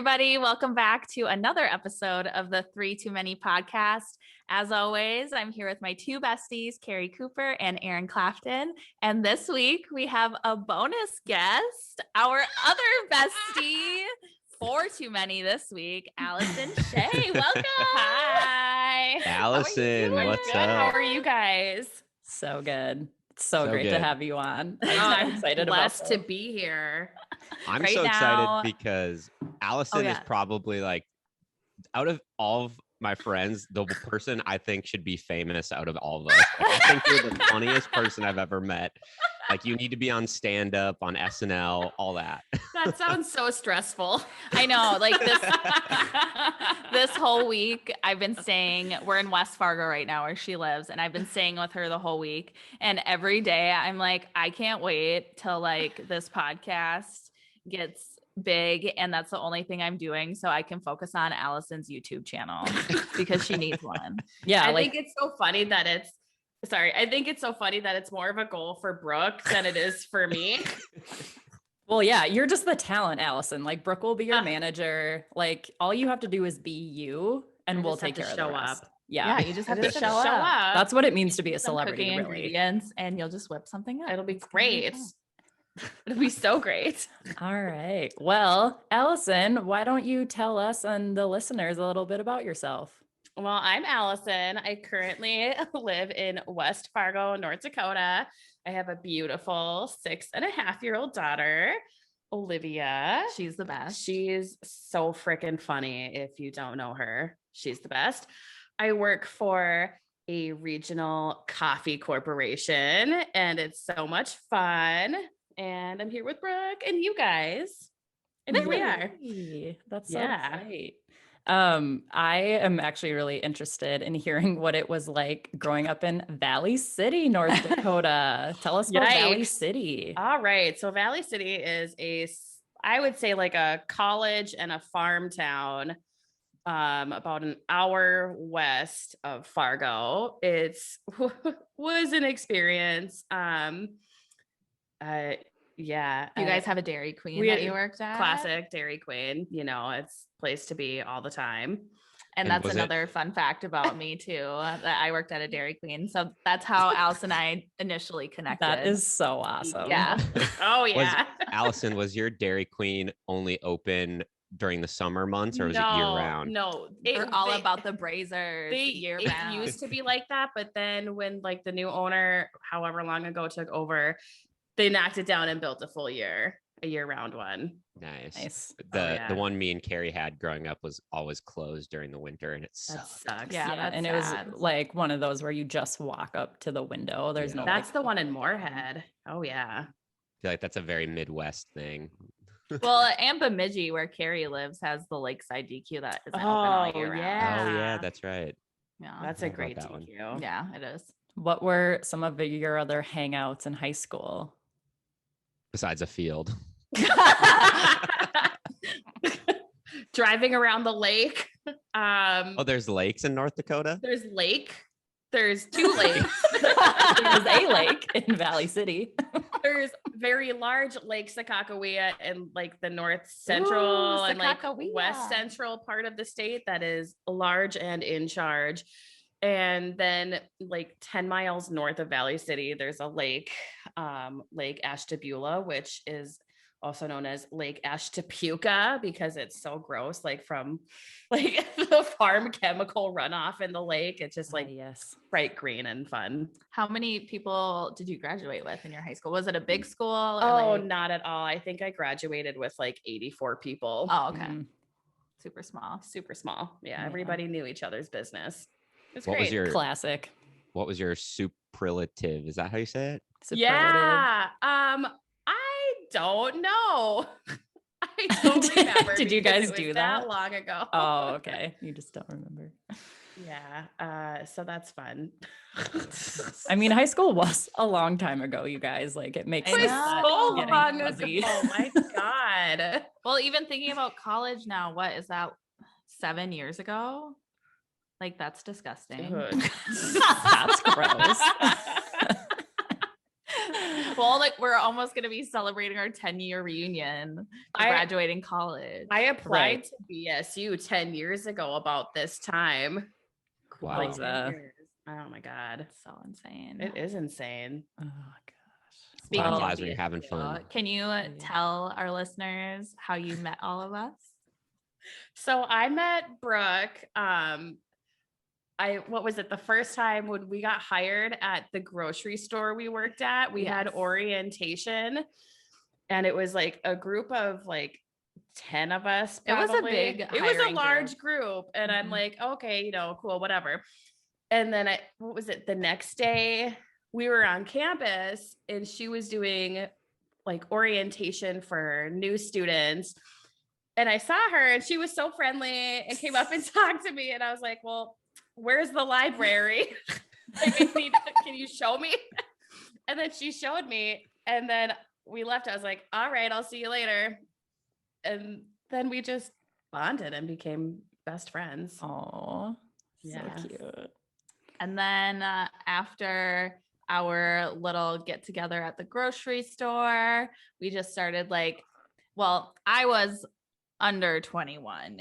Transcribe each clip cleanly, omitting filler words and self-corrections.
everybody. Welcome back to another episode of the Three Too Many podcast. As always, I'm here with my two besties, Carrie Cooper and Erin Clafton. And this week we have a bonus guest, our other bestie, four too many this week, Allison Shea. Welcome. Hi. Allison, what's up? How are you guys? So good. It's so great good to have you on. I'm excited blessed to be here. I'm right so now, excited because Allison is probably like, out of all of my friends, the person I think should be famous out of all of us. Like, I think you're the funniest person I've ever met. Like, you need to be on stand-up, on SNL, all that. That sounds so stressful. I know, like this whole week I've been staying, we're in West Fargo right now where she lives, and I've been staying with her the whole week. And every day I'm like, I can't wait till like this podcast gets big and that's the only thing I'm doing so I can focus on Allison's YouTube channel because she needs one. Yeah, I think it's so funny that it's more of a goal for Brooke than it is for me. Well, yeah, you're just the talent, Allison. Like, Brooke will be your manager. Like, all you have to do is be you and we'll take care of the rest. Yeah, you just have to show up. That's what it means to be a celebrity, really. Ingredients, and you'll just whip something up. It'll be great. It'll be so great. All right. Well, Allison, why don't you tell us and the listeners a little bit about yourself? Well, I'm Allison. I currently live in West Fargo, North Dakota. I have a beautiful 6.5-year-old daughter, Olivia. She's the best. She's so freaking funny. If you don't know her, she's the best. I work for a regional coffee corporation, and it's so much fun. And I'm here with Brooke and you guys. And here we are. That's so great. I am actually really interested in hearing what it was like growing up in Valley City, North Dakota. Tell us about Valley City. All right. So Valley City is I would say like a college and a farm town, about an hour west of Fargo. Was an experience. Yeah. You guys have a Dairy Queen that you worked at? Classic Dairy Queen. You know, it's a place to be all the time. And that's another fun fact about me too, that I worked at a Dairy Queen. So that's how Allison and I initially connected. That is so awesome. Yeah. Oh yeah. Allison, was your Dairy Queen only open during the summer months or was it year round? No, we're all about the Brazers year round. It used to be like that, but then when like the new owner, however long ago, took over, they knocked it down and built a year-round one. Nice. The one me and Carrie had growing up was always closed during the winter, and it sucks. Yeah, and sad. It was like one of those where you just walk up to the window. There's no. That's the one in Moorhead. Oh yeah. I feel like that's a very Midwest thing. Well, and Bemidji, where Carrie lives, has the Lakeside DQ that isn't open all year round. Oh yeah, that's right. Yeah, that's a great DQ. One. Yeah, it is. What were some of your other hangouts in high school? Besides a field. Driving around the lake. There's lakes in North Dakota? There's two lakes. There's a lake in Valley City. There's very large Lake Sakakawea in like the north central and like west central part of the state that is large and in charge. And then like 10 miles north of Valley City, there's a lake, Lake Ashtabula, which is also known as Lake Ashtapuka because it's so gross, like from like the farm chemical runoff in the lake. It's just like bright green and fun. How many people did you graduate with in your high school? Was it a big school? Oh, not at all. I think I graduated with like 84 people. Oh, okay. Mm-hmm. Super small. Super small. Yeah. Everybody knew each other's business. It's what great. Was your classic? What was your superlative? Is that how you say it? Yeah. I don't know. I don't remember. Did you guys do that long ago? Oh, okay. You just don't remember. Yeah. So that's fun. I mean, high school was a long time ago, you guys. Like it makes sense. So long ago. Oh my God. Well, even thinking about college now, what is that? 7 years ago? Like that's disgusting. That's gross. Well, like we're almost going to be celebrating our 10-year reunion, graduating college. I applied to BSU 10 years ago about this time. Wow. Like 10 years. Oh my God. It's so insane. It is insane. Oh gosh. Speaking of when you're having fun. Can you tell our listeners how you met all of us? So I met Brooke. What was it? The first time when we got hired at the grocery store we worked at, we had orientation, and it was like a group of like 10 of us. Probably. It was a large group. And I'm like, okay, cool, whatever. And then what was it? The next day we were on campus and she was doing like orientation for new students. And I saw her and she was so friendly and came up and talked to me. And I was like, well, where's the library? Like, can you show me? And then she showed me, and then we left. I was like, all right, I'll see you later. And then we just bonded and became best friends. Oh, so cute. And then after our little get together at the grocery store, we just started I was under 21,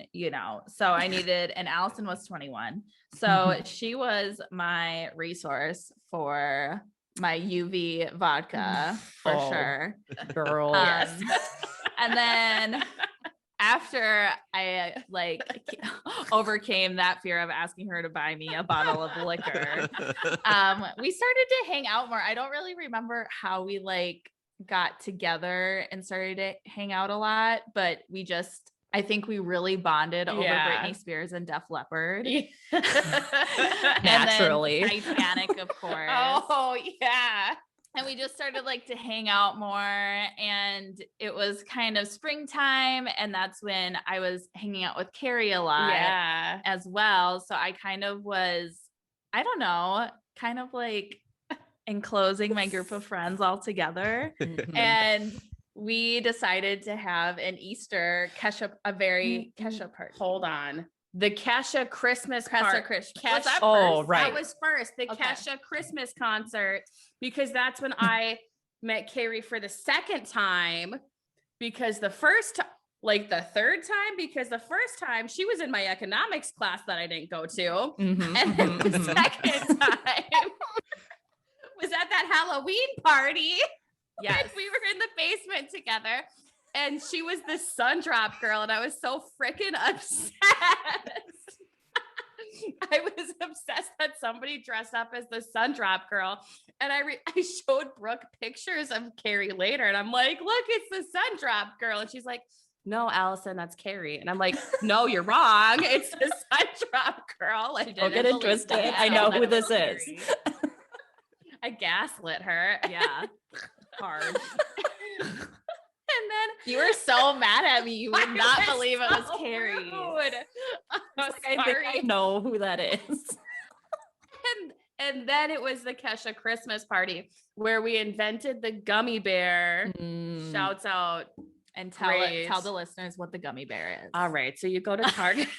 so I needed, and Allison was 21. So she was my resource for my UV vodka for sure. Girl. Yes. And then after I overcame that fear of asking her to buy me a bottle of liquor, we started to hang out more. I don't really remember how we got together and started to hang out a lot, but I think we really bonded over Britney Spears and Def Leppard. Naturally. And then Titanic, of course. Oh, yeah. And we just started to hang out more, and it was kind of springtime, and that's when I was hanging out with Carrie a lot as well. So I kind of was, I don't know, enclosing my group of friends all together. And we decided to have an Easter Kesha party. Hold on. The Kesha Christmas party. Kesha. That was first. The Kesha Christmas concert, because that's when I met Carrie for the second time, because the first time she was in my economics class that I didn't go to. And then the second time was at that Halloween party. Yes. And we were in the basement together, and she was the Sundrop girl, and I was so freaking obsessed. I was obsessed that somebody dressed up as the Sundrop girl, and I showed Brooke pictures of Carrie later, and I'm like, look, it's the Sundrop girl, and she's like, no, Allison, that's Carrie. And I'm like, no, you're wrong. It's the Sundrop girl. Don't get it twisted. I know who this is. I gaslit her. Yeah. Hard. And then you were so mad at me. You would not believe it was Carrie. I think I know who that is. And then it was the Kesha Christmas party where we invented the gummy bear. Shouts out. And tell the listeners what the gummy bear is. All right. So you go to Target.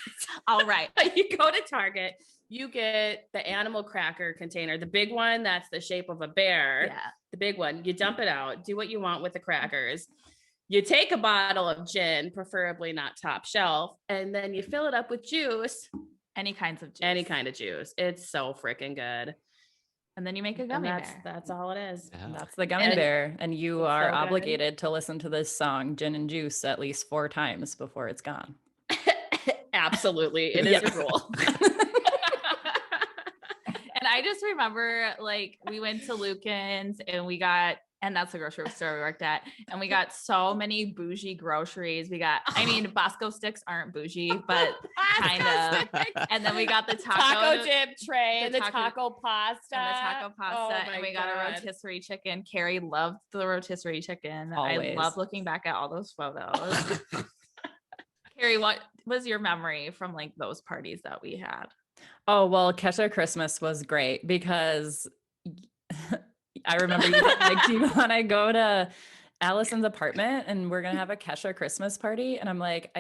All right. You go to Target. You get the animal cracker container, the big one that's the shape of a bear. Yeah. The big one. You dump it out. Do what you want with the crackers. You take a bottle of gin, preferably not top shelf, and then you fill it up with juice. Any kind of juice. It's so freaking good. And then you make a gummy bear. That's all it is. Yeah. That's the gummy bear. And you are obligated to listen to this song, Gin and Juice, at least 4 times before it's gone. Absolutely. It is a rule. And I just remember we went to Lucan's and that's the grocery store we worked at. And we got so many bougie groceries. Bosco sticks aren't bougie, but kind of. And then we got the taco dip tray and the taco pasta. And we got a rotisserie chicken. Carrie loved the rotisserie chicken. Always. I love looking back at all those photos. Carrie, what was your memory from those parties that we had? Oh, well, Kesha Christmas was great because I remember you do you want to go to Allison's apartment and we're going to have a Kesha Christmas party? And I'm like,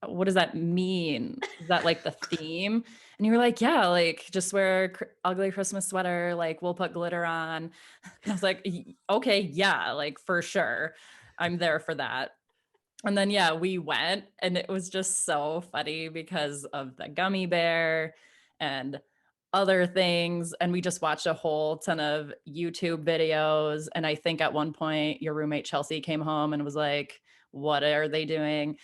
what does that mean? Is that like the theme? And you were like, yeah, like just wear a ugly Christmas sweater. Like we'll put glitter on. And I was like, okay, yeah, like for sure. I'm there for that. And then, yeah, we went and it was just so funny because of the gummy bear and other things. And we just watched a whole ton of YouTube videos. And I think at one point your roommate Chelsea came home and was like, what are they doing?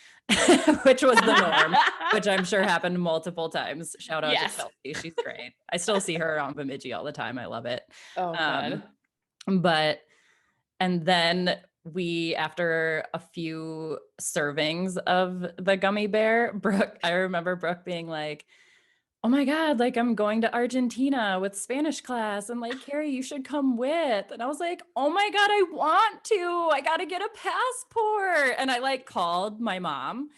Which was the norm, which I'm sure happened multiple times. Shout out to Chelsea. She's great. I still see her on Bemidji all the time. I love it. Oh, and then we, after a few servings of the gummy bear, I remember Brooke being like, oh my God, like I'm going to Argentina with Spanish class and like, Carrie, you should come with. And I was like, oh my God, I want to, I got to get a passport. And I like called my mom.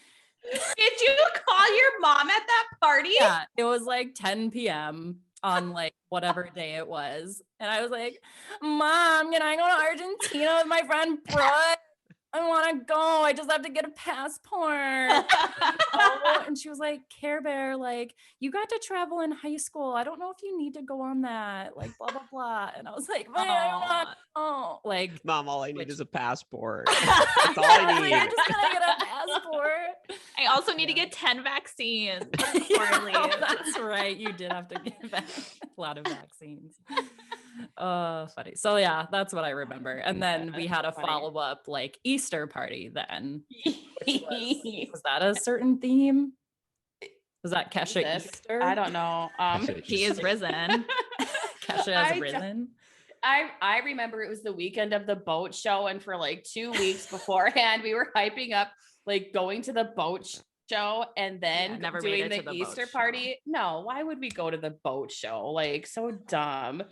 Did you call your mom at that party? Yeah, it was like 10 p.m. on like whatever day it was. And I was like, Mom, can I go to Argentina with my friend Brooke? I want to go. I just have to get a passport. And she was like, Care Bear, like you got to travel in high school. I don't know if you need to go on that, like blah, blah, blah. And I was like, like, Mom, all I need is a passport. That's all I need. I'm just gonna get a passport. I also need to get 10 vaccines. That's right. You did have to get a lot of vaccines. Funny. So yeah, that's what I remember. And then we had a follow-up like Easter party then. Was that a certain theme? Was that Kesha Easter? I don't know. He is risen. Kesha has risen. I remember it was the weekend of the boat show, and for like 2 weeks beforehand, we were hyping up like going to the boat show and then doing the Easter party. No, why would we go to the boat show? Like so dumb.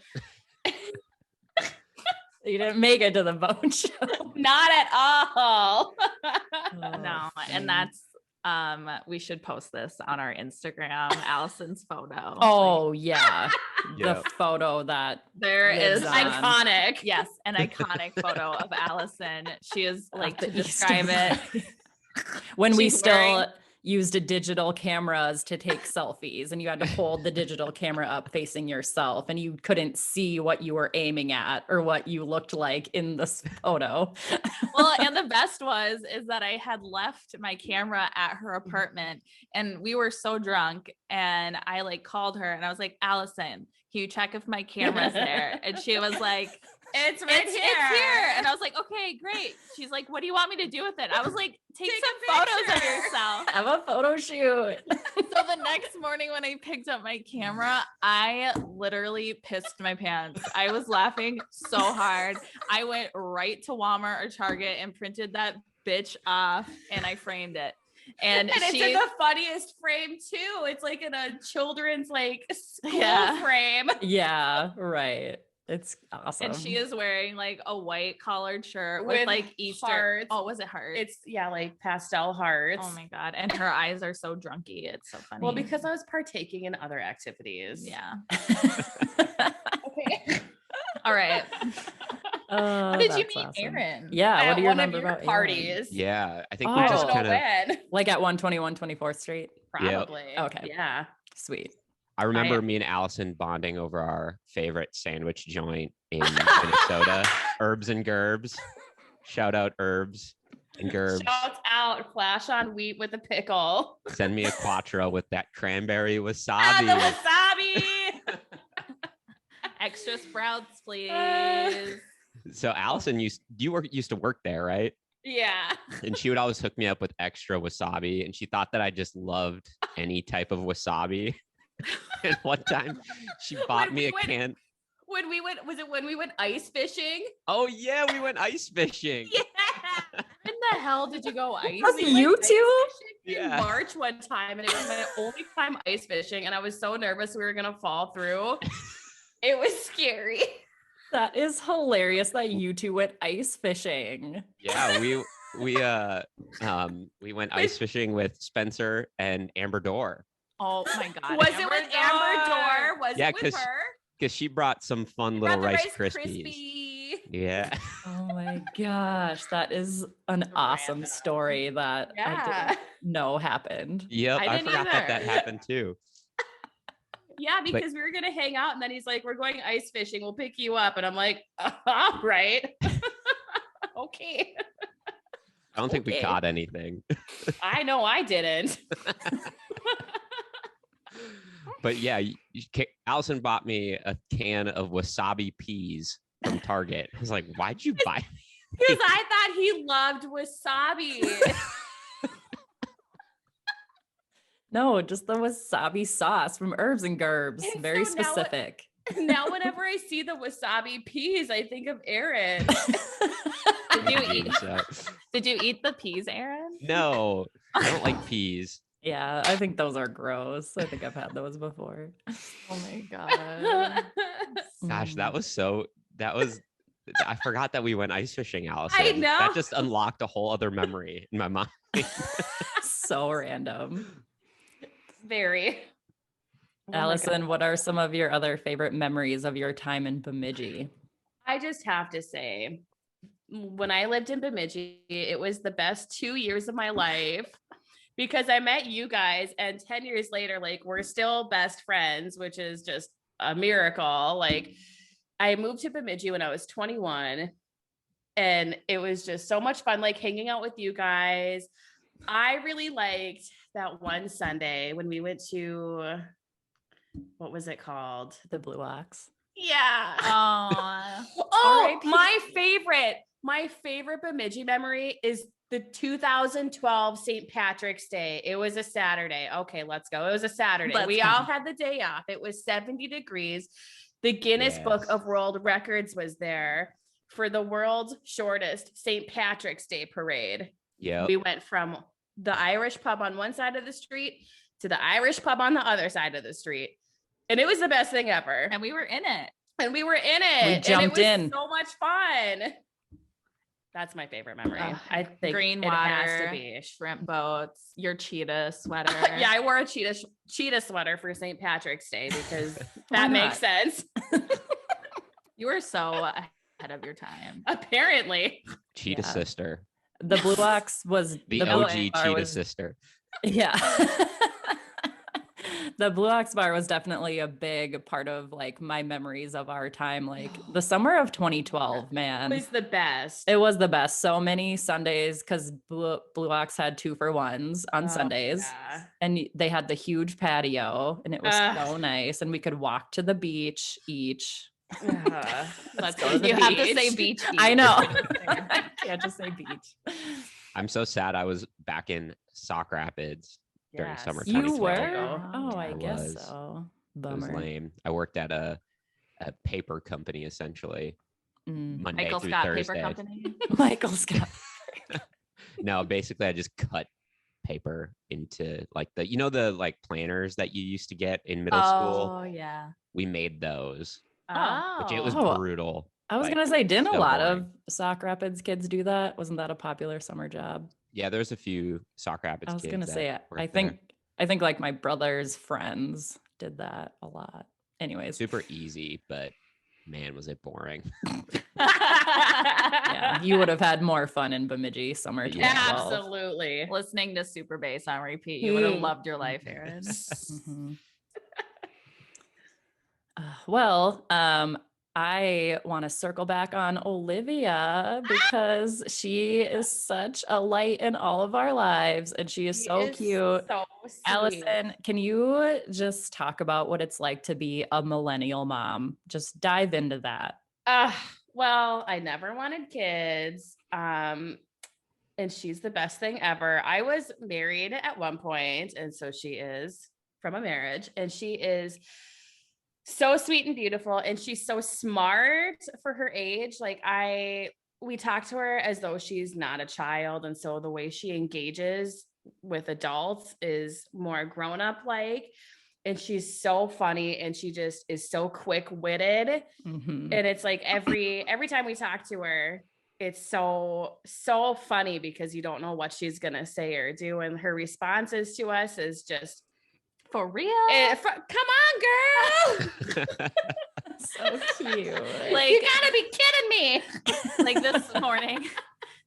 You didn't make it to the boat show. Not at all. No, and that's we should post this on our Instagram, Allison's photo. Oh yeah. The photo that there is iconic. Yes, an iconic photo of Allison. She is like to describe it. When we still used digital cameras to take selfies and you had to hold the digital camera up facing yourself and you couldn't see what you were aiming at or what you looked like in this photo. Well, and the best is that I had left my camera at her apartment and we were so drunk and I like called her and I was like, Allison, can you check if my camera's there? And she was like, It's here. It's here. And I was like, okay, great. She's like, what do you want me to do with it? I was like, take some photos of yourself. Have a photo shoot. So the next morning when I picked up my camera, I literally pissed my pants. I was laughing so hard. I went right to Walmart or Target and printed that bitch off and I framed it. And it's in the funniest frame too. It's like in a children's like school frame. Yeah, right. It's awesome. And she is wearing like a white collared shirt with like Easter hearts. Oh, was it hearts? It's like pastel hearts. Oh my God. And her eyes are so drunky. It's so funny. Well, because I was partaking in other activities. Yeah. Okay. All right. How did you meet Aaron? Yeah. What do you remember about parties? Aaron? Yeah. I think we just kind of like at 121 24th Street. Probably. Yep. Okay. Yeah. Sweet. I remember me and Allison bonding over our favorite sandwich joint in Minnesota, Herbs and Gerbs. Shout out Herbs and Gerbs. Shout out Flash on Wheat with a pickle. Send me a quattro with that cranberry wasabi. The wasabi. Extra sprouts, please. So Allison used to work there, right? Yeah. And she would always hook me up with extra wasabi, and she thought that I just loved any type of wasabi. And one time she bought me a can. When we went ice fishing? Oh yeah, we went ice fishing. Yeah. When the hell did you go ice fishing? You two? In March one time, and it was my only time ice fishing, and I was so nervous we were gonna fall through. It was scary. That is hilarious that you two went ice fishing. Yeah, we went ice fishing with Spencer and Amber Dorr. Oh my God. Was it with Amber Dorr? Was it with her? Because she brought some fun little Rice Krispies. Yeah. Oh my gosh, that is an awesome story that I didn't know happened. Yep, I didn't forgot either. that happened too. Yeah, because we were gonna hang out, and then he's like, "We're going ice fishing. We'll pick you up." And I'm like, "All right, okay." I don't think we caught anything. I know I didn't. But yeah, Allison bought me a can of wasabi peas from Target. I was like, "Why'd you buy me?" Because I thought he loved wasabi. No, just the wasabi sauce from Herbs and Gerbs. And Very so specific. Now, whenever I see the wasabi peas, I think of Aaron. Did you eat the peas, Aaron? No, I don't like peas. Yeah, I think those are gross. I think I've had those before. Oh my God. Gosh, that was I forgot that we went ice fishing, Allison. I know. That just unlocked a whole other memory in my mind. So random. Very. Allison, what are some of your other favorite memories of your time in Bemidji? I just have to say, when I lived in Bemidji, it was the best 2 years of my life because I met you guys, and 10 years later, like, we're still best friends, which is just a miracle. Like, I moved to Bemidji when I was 21, and it was just so much fun, like, hanging out with you guys. I really liked that one Sunday when we went to, what was it called? The Blue Ox. Yeah. Oh, my favorite Bemidji memory is the 2012 St. Patrick's Day. It was a Saturday. Okay, let's go. It was a Saturday. We all had the day off. It was 70 degrees. The Guinness Book of World Records was there for the world's shortest St. Patrick's Day parade. Yeah. We went from the Irish pub on one side of the street to the Irish pub on the other side of the street. And it was the best thing ever. And we were in it. We jumped in. So much fun. That's my favorite memory. I think green it water, has to be shrimp boats, your cheetah sweater. Yeah, I wore a cheetah sweater for St. Patrick's Day because that makes sense. You were so ahead of your time. Apparently. Cheetah sister. The Blue Ox was the OG cheetah sister. Yeah. The Blue Ox bar was definitely a big part of like my memories of our time. Like the summer of 2012, man. It was the best. It was the best. So many Sundays because Blue Ox had 2-for-1s on Sundays. Yeah. And they had the huge patio and it was so nice. And we could walk to the beach each. Let's go to the beach. Have to say beach. I know. I can't just say beach. I'm so sad I was back in Sauk Rapids during summer. You were? Oh, I guess so. Bummer. It was lame. I worked at a paper company essentially. Monday Michael through Scott Thursday. Paper Company. Michael Scott. No, basically I just cut paper into like the like planners that you used to get in middle school. Oh yeah. We made those. Oh. Which it was brutal. I was gonna say, didn't a lot of Sauk Rapids kids do that? Wasn't that a popular summer job? Yeah, there's a few Sauk Rapids kids. I was gonna say, I think like my brother's friends did that a lot. Anyways, super easy, but man, was it boring. Yeah, you would have had more fun in Bemidji summer 2012. Absolutely. Listening to Super Bass on repeat. You would have loved your life, Aaron. Well, I want to circle back on Olivia because she is such a light in all of our lives and she is so cute. So sweet. Allison, can you just talk about what it's like to be a millennial mom? Just dive into that. Well, I never wanted kids. And she's the best thing ever. I was married at one point, and so she is from a marriage, and she is so sweet and beautiful, and she's so smart for her age. Like we talk to her as though she's not a child, and so the way she engages with adults is more grown up like, and she's so funny, and she just is so quick-witted. And it's like every time we talk to her, it's so funny because you don't know what she's gonna say or do, and her responses to us is just for real. Come on, girl. So cute. Like, you gotta be kidding me. Like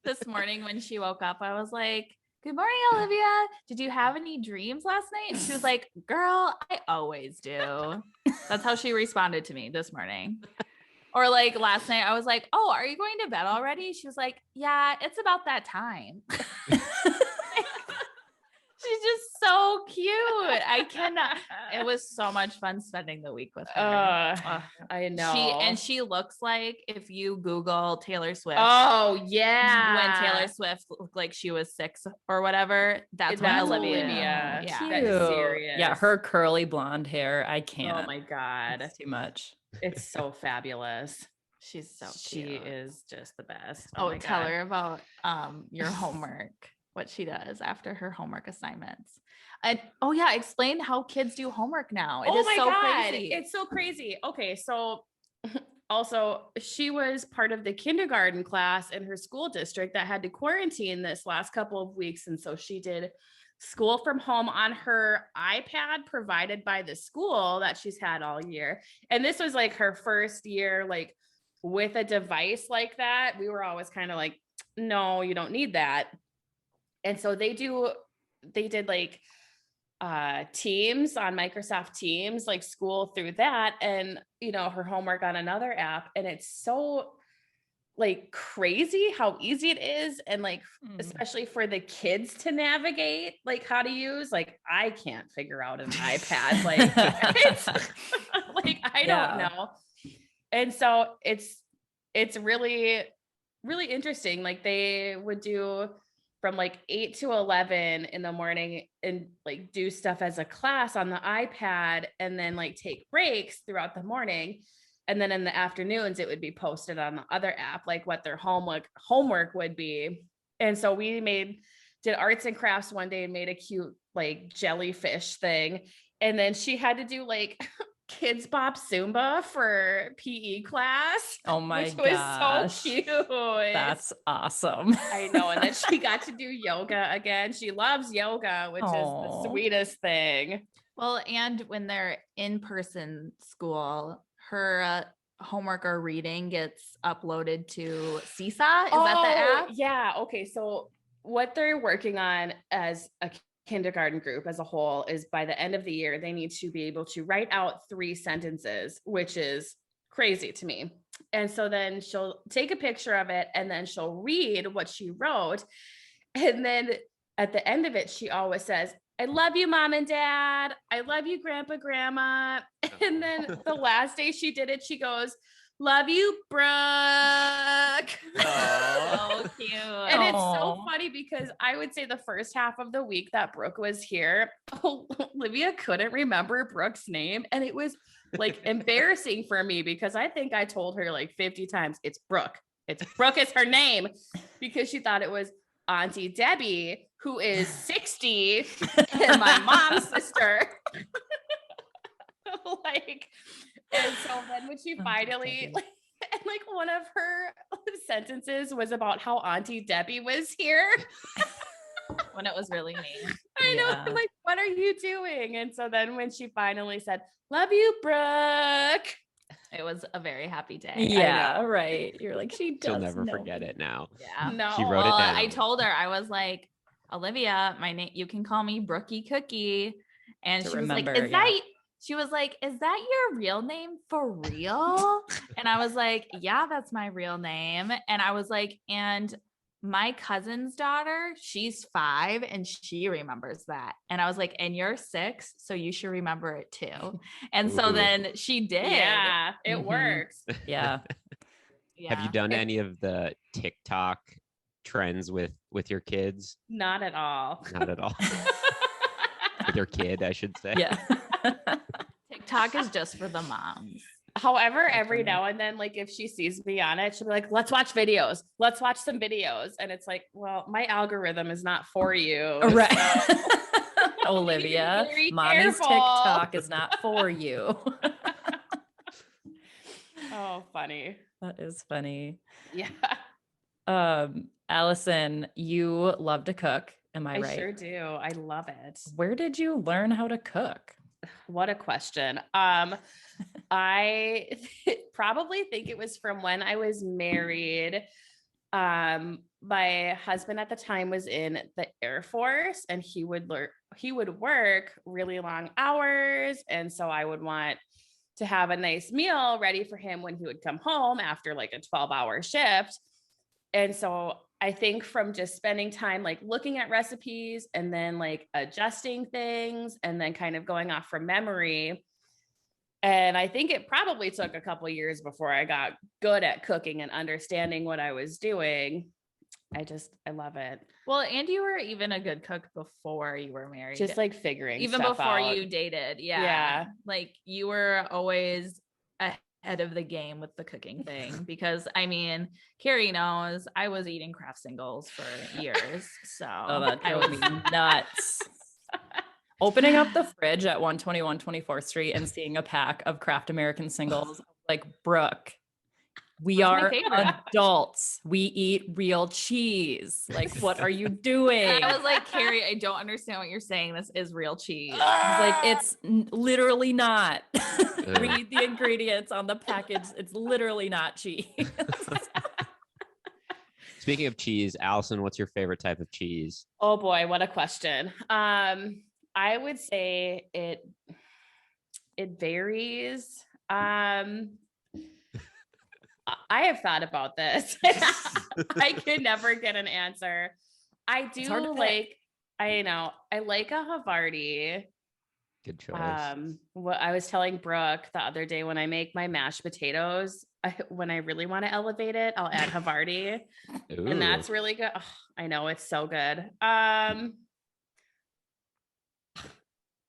this morning when she woke up, I was like, good morning, Olivia. Did you have any dreams last night? And she was like, girl, I always do. That's how she responded to me this morning. Or like last night, I was like, oh, are you going to bed already? She was like, yeah, it's about that time. She's just so cute. I cannot. It was so much fun spending the week with her. I know. She looks like if you Google Taylor Swift. Oh yeah. When Taylor Swift looked like she was 6 or whatever. That's Olivia. Yeah. Cute. That is serious. Yeah. Her curly blonde hair. I can't. Oh my God. It's too much. It's so fabulous. She's so cute. She is just the best. Oh, tell her about your homework. What she does after her homework assignments. And explain how kids do homework now. It is so crazy. It's so crazy. Okay, so also she was part of the kindergarten class in her school district that had to quarantine this last couple of weeks. And so she did school from home on her iPad provided by the school that she's had all year. And this was like her first year, like with a device like that. We were always kind of like, no, you don't need that. And so they did like Teams on Microsoft Teams, like school through that, and her homework on another app. And it's so like crazy how easy it is, and like especially for the kids to navigate, like how to use. Like I can't figure out an iPad. Like it's like I don't know. And so it's really, really interesting. Like they would do from like 8 to 11 in the morning and like do stuff as a class on the iPad, and then like take breaks throughout the morning. And then in the afternoons, it would be posted on the other app, like what their homework would be. And so we did arts and crafts one day and made a cute like jellyfish thing. And then she had to do like Kids Bop Zumba for PE class. Oh my which gosh. was so cute. That's awesome. I know. And then she got to do yoga again. She loves yoga, which is the sweetest thing. Well, and when they're in-person school, her homework or reading gets uploaded to Seesaw. Is that the app? Yeah. Okay. So what they're working on as a kindergarten group as a whole is by the end of the year, they need to be able to write out 3 sentences, which is crazy to me. And so then she'll take a picture of it and then she'll read what she wrote. And then at the end of it, she always says, I love you, Mom and Dad. I love you, Grandpa, Grandma. And then the last day she did it, she goes, love you, Brooke. Oh, cute. And it's so funny because I would say the first half of the week that Brooke was here, Olivia couldn't remember Brooke's name. And it was like embarrassing for me because I think I told her like 50 times, it's Brooke. It's Brooke is her name, because she thought it was Auntie Debbie, who is 60 and my mom's sister. And so then when she finally, like one of her sentences was about how Auntie Debbie was here. When it was really me. I know. I'm like, what are you doing? And so then when she finally said, love you, Brooke. It was a very happy day. Yeah, right. You're like, she'll never forget it now. Yeah. No. She wrote it down. I told her, I was like, Olivia, my name, you can call me Brookie Cookie. And she was like, is that your real name for real? And I was like, yeah, that's my real name. And I was like, and my cousin's daughter, she's 5 and she remembers that. And I was like, and you're 6, so you should remember it too. And so then she did. Yeah, it works. Yeah. Have you done any of the TikTok trends with your kids? Not at all. Not at all. With your kid, I should say. Yeah. TikTok is just for the moms. However, every now and then, like if she sees me on it, she'll be like, let's watch videos. Let's watch some videos. And it's like, well, my algorithm is not for you. Right. So Olivia, mommy's careful. TikTok is not for you. Oh, funny. That is funny. Yeah. Allison, you love to cook. Am I right? I sure do. I love it. Where did you learn how to cook? What a question. I probably think it was from when I was married. My husband at the time was in the Air Force, and he would work really long hours. And so I would want to have a nice meal ready for him when he would come home after like a 12-hour shift. And so I think from just spending time like looking at recipes and then like adjusting things and then kind of going off from memory. And I think it probably took a couple years before I got good at cooking and understanding what I was doing. I love it. Well, and you were even a good cook before you were married. Just like figuring even stuff before out. you dated. Yeah. Like you were always ahead of the game with the cooking thing, because I mean, Carrie knows I was eating Kraft singles for years. So that drove me nuts. Opening up the fridge at 121 24th Street and seeing a pack of Kraft American singles, like, Brooke, we are adults. We eat real cheese. Like, what are you doing? I was like, Carrie, I don't understand what you're saying. This is real cheese. I was like, it's literally not. Read the ingredients on the package. It's literally not cheese. Speaking of cheese, Allison, what's your favorite type of cheese? Oh boy, what a question. I would say it varies. I have thought about this. I could never get an answer. I do like, I like a Havarti. Good choice. What I was telling Brooke the other day, when I make my mashed potatoes, when I really want to elevate it, I'll add Havarti. And that's really good. Oh, I know, it's so good.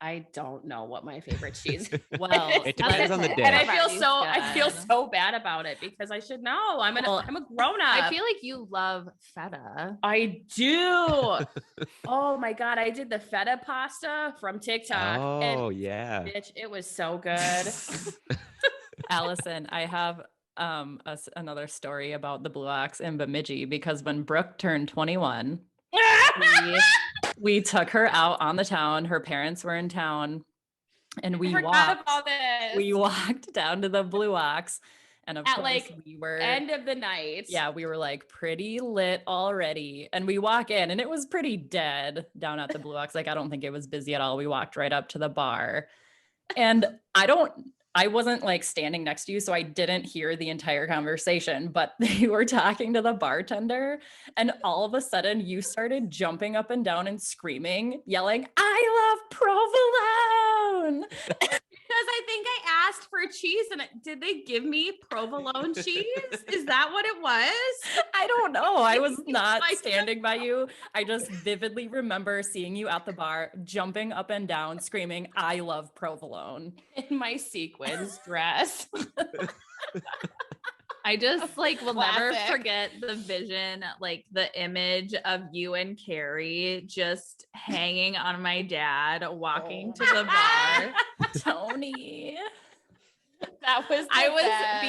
I don't know what my favorite cheese is. Well, it depends on the day. And I feel so bad about it because I should know. I'm a grown up. I feel like you love feta. I do. Oh my God. I did the feta pasta from TikTok. Oh, yeah. Bitch, it was so good. Allison, I have another story about the Blue Ox in Bemidji, because when Brooke turned 21, we took her out on the town. Her parents were in town, and we walked down to the Blue Ox, and of course like we were end of the night. Yeah, we were like pretty lit already, and we walk in, and it was pretty dead down at the Blue Ox. Like, I don't think it was busy at all. We walked right up to the bar, and I wasn't like standing next to you, so I didn't hear the entire conversation, but they were talking to the bartender, and all of a sudden you started jumping up and down and screaming, yelling, "I love provolone!" Because I think I asked for cheese, and did they give me provolone cheese? Is that what it was? I don't know. I was not standing by you. I just vividly remember seeing you at the bar, jumping up and down, screaming, "I love provolone," in my sequins dress. I just will never forget the vision, like the image of you and Carrie just hanging on my dad, walking to the bar. Tony. I was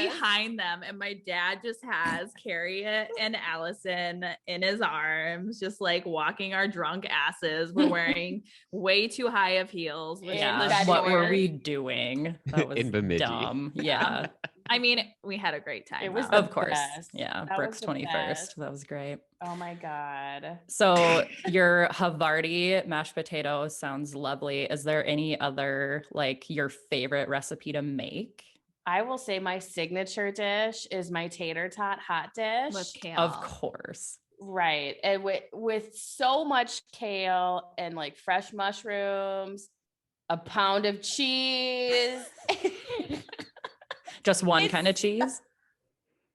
behind them, and my dad just has Carrie and Allison in his arms, just like walking our drunk asses. We're wearing way too high of heels. Yeah. What were we doing? That was in Bemidji. Dumb. Yeah. I mean, we had a great time. It was of course. Best. Yeah. Brooke's 21st. That was great. Oh my God. So your Havarti mashed potatoes sounds lovely. Is there any other, like, your favorite recipe to make? I will say my signature dish is my tater tot hot dish. With kale. Of course. Right. And with so much kale and like fresh mushrooms, a pound of cheese. Just one kind of cheese?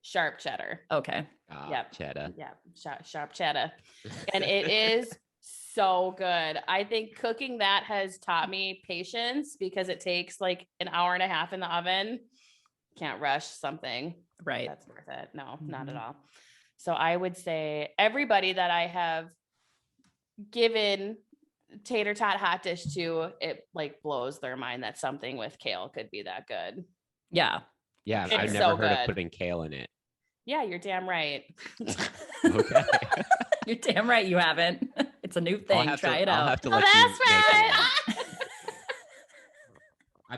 Sharp cheddar. Okay. Yep. Cheddar. Yep. Sharp cheddar. And it is so good. I think cooking that has taught me patience, because it takes like an hour and a half in the oven. Can't rush something. Right. That's worth it. No, not at all. So I would say everybody that I have given tater tot hot dish to, it like blows their mind that something with kale could be that good. Yeah. Yeah. It's I've never so heard of good. putting kale in it. Yeah, you're damn right. Okay. You're damn right you haven't. It's a new thing. Try it out. I'll have to Oh, let that's you make right. it.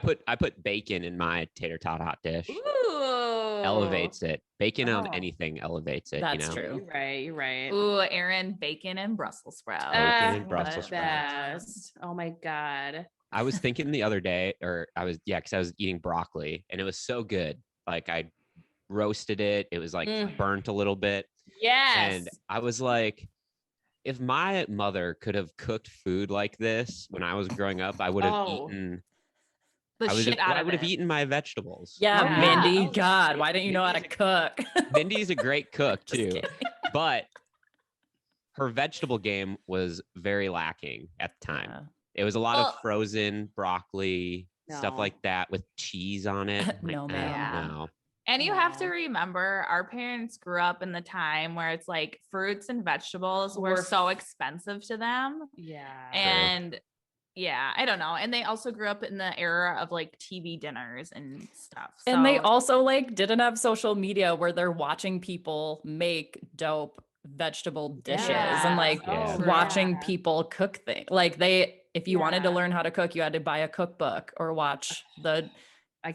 I put bacon in my tater tot hot dish. Ooh. Elevates it. Bacon on anything elevates it. That's true. You're right. Ooh, Aaron, bacon and Brussels sprouts. Bacon and Brussels sprouts. Oh my God. I was thinking the other day, because I was eating broccoli and it was so good. Like I roasted it. It was like burnt a little bit. Yes. And I was like, if my mother could have cooked food like this when I was growing up, I would have eaten I would have eaten my vegetables. Yeah, Mindy. God, why didn't you know how to cook? Mindy's a great cook too, but her vegetable game was very lacking at the time. Yeah. It was a lot of frozen broccoli, stuff like that with cheese on it. No. And you have to remember, our parents grew up in the time where it's like fruits and vegetables were so expensive to them. Yeah. And I don't know. And they also grew up in the era of like TV dinners and stuff. So. And they also like didn't have social media where they're watching people make dope vegetable dishes and like watching people cook things. Like if you wanted to learn how to cook, you had to buy a cookbook or watch the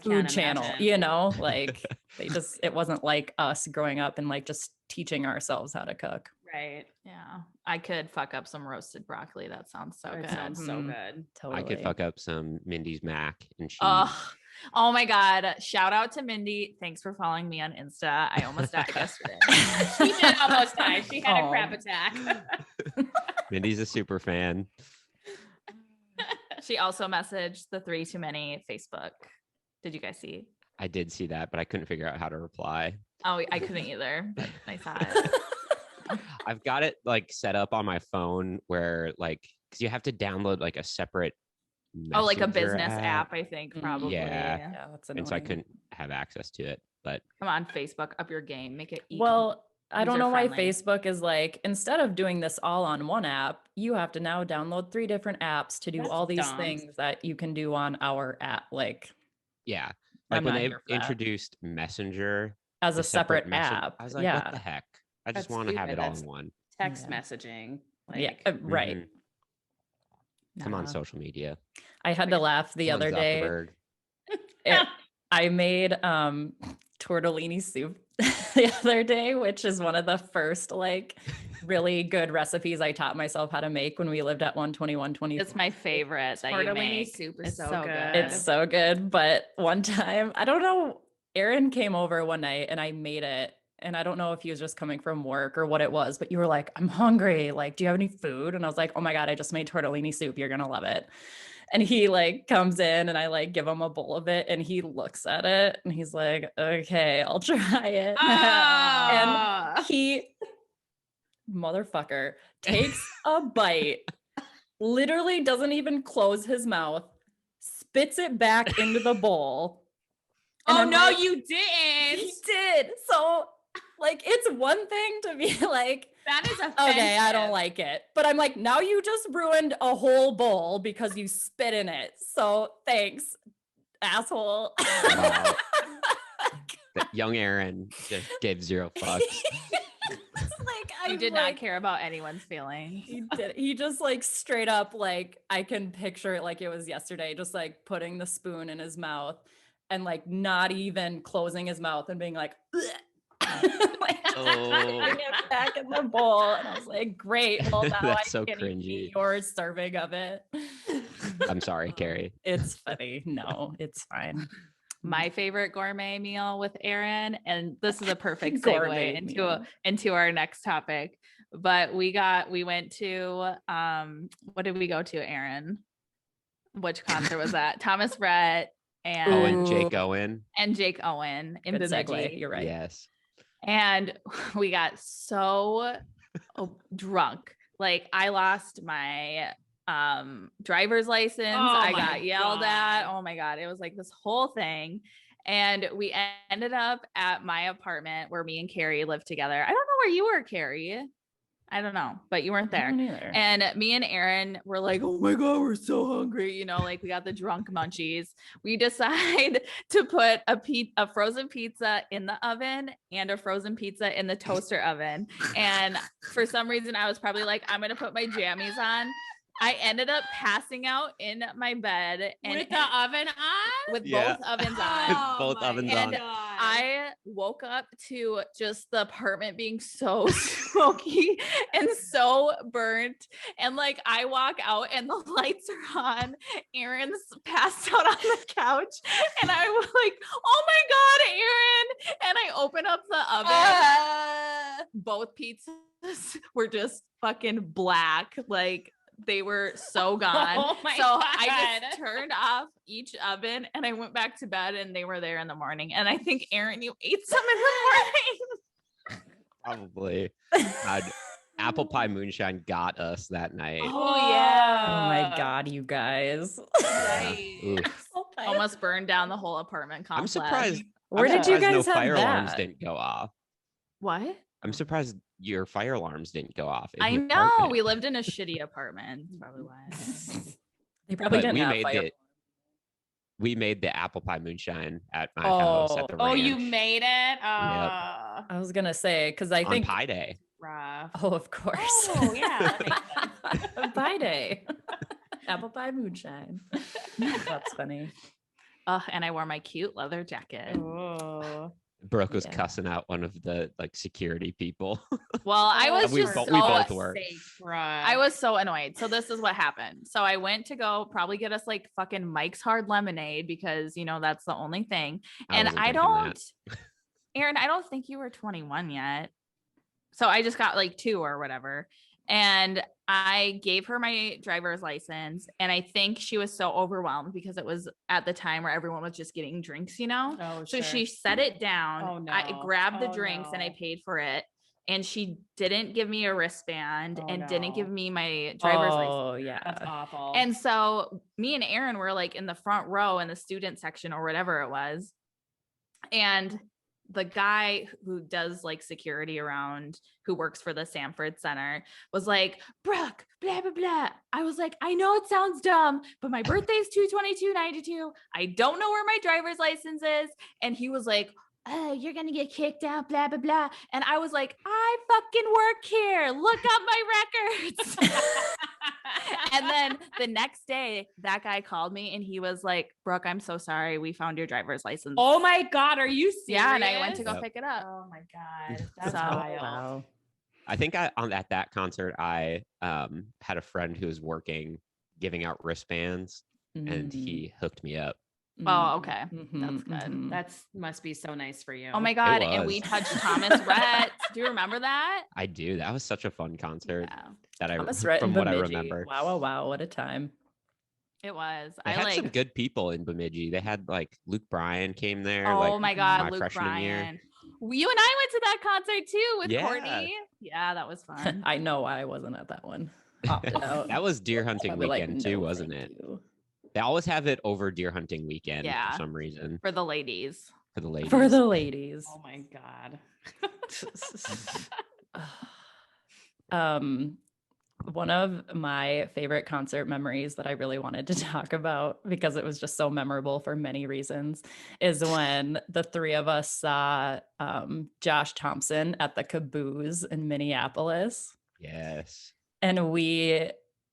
food channel, you know, like it wasn't like us growing up and like just teaching ourselves how to cook. Right. Yeah. I could fuck up some roasted broccoli. That sounds so good. Sounds so good. Totally. I could fuck up some Mindy's mac and cheese. Oh my God. Shout out to Mindy. Thanks for following me on Insta. I almost died yesterday. She did almost die. She had a crap attack. Mindy's a super fan. She also messaged the 3 Too Many Facebook. Did you guys see? I did see that, but I couldn't figure out how to reply. Oh, I couldn't either, but I saw it. I've got it like set up on my phone where like, because you have to download like a separate like a business app, I think probably. Yeah, that's annoying. And so I couldn't have access to it. But come on, Facebook, up your game, make it easy. Well, I don't know why Facebook is like, instead of doing this all on one app, you have to now download 3 different apps to do all these things that you can do on our app. Like, yeah, like when they introduced Messenger as a separate app, I was like, what the heck? I just want to have it all in one. Text messaging. Like, right. Come on, social media. I had to laugh the other day. I made tortellini soup the other day, which is one of the first like really good recipes I taught myself how to make when we lived at 121 It's my favorite. Tortellini soup is so good. It's so good. But one time, I don't know, Aaron came over one night and I made it. And I don't know if he was just coming from work or what it was, but you were like, I'm hungry. Like, do you have any food? And I was like, oh my God, I just made tortellini soup. You're going to love it. And he like comes in and I like give him a bowl of it and he looks at it and he's like, okay, I'll try it. And he, motherfucker, takes a bite, literally doesn't even close his mouth, spits it back into the bowl. Oh no, you didn't. He did. So like, it's one thing to be like, that is offensive. Okay, I don't like it. But I'm like, now you just ruined a whole bowl because you spit in it. So thanks, asshole. Wow. Young Aaron just gave 0 fucks. You did not care about anyone's feelings. He did. He just like straight up, like, I can picture it like it was yesterday, just like putting the spoon in his mouth and like not even closing his mouth and being like, like putting it back in the bowl. And I was like, great. Well, now I so can cringy. eat your serving of it. I'm sorry, Carrie. It's funny. No, it's fine. My favorite gourmet meal with Aaron, and this is a perfect segue into our next topic. But we went to what did we go to, Aaron? Which concert was that? Thomas Rhett and Jake Owen. And Jake Owen in Good segue. You're right. Yes. And we got so drunk. Like I lost my driver's license. I got yelled at. Oh my God. It was like this whole thing. And we ended up at my apartment where me and Carrie lived together. I don't know where you were, Carrie. I don't know, but you weren't there. And me and Aaron were like, oh my God, we're so hungry. You know, like we got the drunk munchies. We decide to put a frozen pizza in the oven and a frozen pizza in the toaster oven. And for some reason I was probably like, I'm going to put my jammies on. I ended up passing out in my bed and with the oven on? With both ovens on. Both ovens on. I woke up to just the apartment being so smoky and so burnt. And like I walk out and the lights are on. Aaron's passed out on the couch. And I was like, oh my God, Aaron. And I open up the oven. Both pizzas were just fucking black. Like they were so gone. Oh my so God. I just turned off each oven and I went back to bed and they were there in the morning. And I think, Aaron, you ate some in the morning. Probably. Apple pie moonshine got us that night. Oh yeah. Oh my God, you guys. Almost burned down the whole apartment complex. I'm surprised. Where did you guys no have fire that? alarms didn't go off. What? I'm surprised your fire alarms didn't go off. I know. We lived in a shitty apartment. That's probably why. They probably But didn't we have made fire. we made the apple pie moonshine at my house at the ranch. Oh, you made it? I was gonna say because I on think Pie Day. Rough. Oh, of course. Oh, yeah. Pie Day. Apple pie moonshine. That's funny. And I wore my cute leather jacket. Oh. Brooke was cussing out one of the like security people. Well, I was we just both were. I was so annoyed. So this is what happened. So I went to go probably get us like fucking Mike's Hard Lemonade because you know that's the only thing. And I don't, Aaron, I don't think you were 21 yet. So I just got like 2 or whatever. And I gave her my driver's license. And I think she was so overwhelmed because it was at the time where everyone was just getting drinks, you know? Oh, so she set it down. Oh, no. I grabbed the drinks and I paid for it. And she didn't give me a wristband didn't give me my driver's license. Oh, yeah. That's awful. And so me and Aaron were like in the front row in the student section or whatever it was. And the guy who does like security around, who works for the Sanford Center, was like, Brooke, blah, blah, blah. I was like, I know it sounds dumb, but my birthday's 2/22/92. I don't know where my driver's license is. And he was like, oh, you're going to get kicked out, blah, blah, blah. And I was like, I fucking work here. Look up my records. And then the next day, that guy called me and he was like, Brooke, I'm so sorry. We found your driver's license. Oh my God. Are you serious? Yeah. And I went to go pick it up. Oh my God. That's wild. Wow. I think at that concert, I had a friend who was working giving out wristbands, and he hooked me up. Oh, okay. That's good. That must be so nice for you. Oh my God. And we touched Thomas Rhett. Do you remember that? I do. That was such a fun concert that Thomas Rhett from and what I Bemidji. remember. Wow. What a time. It was. They had some good people in Bemidji. They had like Luke Bryan came there. Oh like, my God. my Luke freshman Bryan. year. You and I went to that concert too with Yeah. Courtney. Yeah, that was fun. I know I wasn't at that one. Opted out. That was deer hunting Probably like, weekend too, no, wasn't thank it? you. They always have it over deer hunting weekend Yeah. for some reason. For the ladies. For the ladies. For the ladies. Oh my God. One of my favorite concert memories that I really wanted to talk about because it was just so memorable for many reasons is when the 3 of us saw Josh Thompson at the Caboose in Minneapolis. Yes. And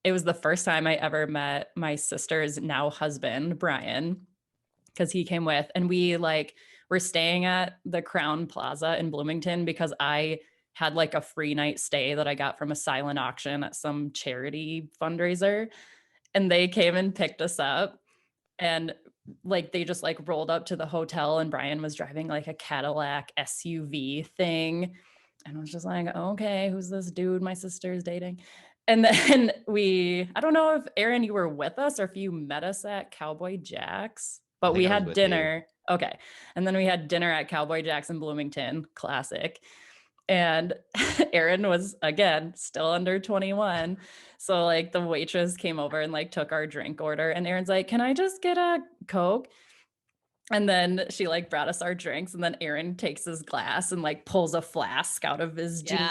it was the first time I ever met my sister's now husband, Brian, because he came with, and we were staying at the Crown Plaza in Bloomington because I had like a free night stay that I got from a silent auction at some charity fundraiser. And they came and picked us up, and like they just like rolled up to the hotel, and Brian was driving like a Cadillac SUV thing. And I was just like, okay, who's this dude my sister's dating? And then I don't know if Aaron, you were with us or if you met us at Cowboy Jack's, but we had dinner. Okay. And then we had dinner at Cowboy Jack's in Bloomington, classic. And Aaron was, again, still under 21. So like the waitress came over and like took our drink order. And Aaron's like, can I just get a Coke? And then she like brought us our drinks. And then Aaron takes his glass and like pulls a flask out of his jeans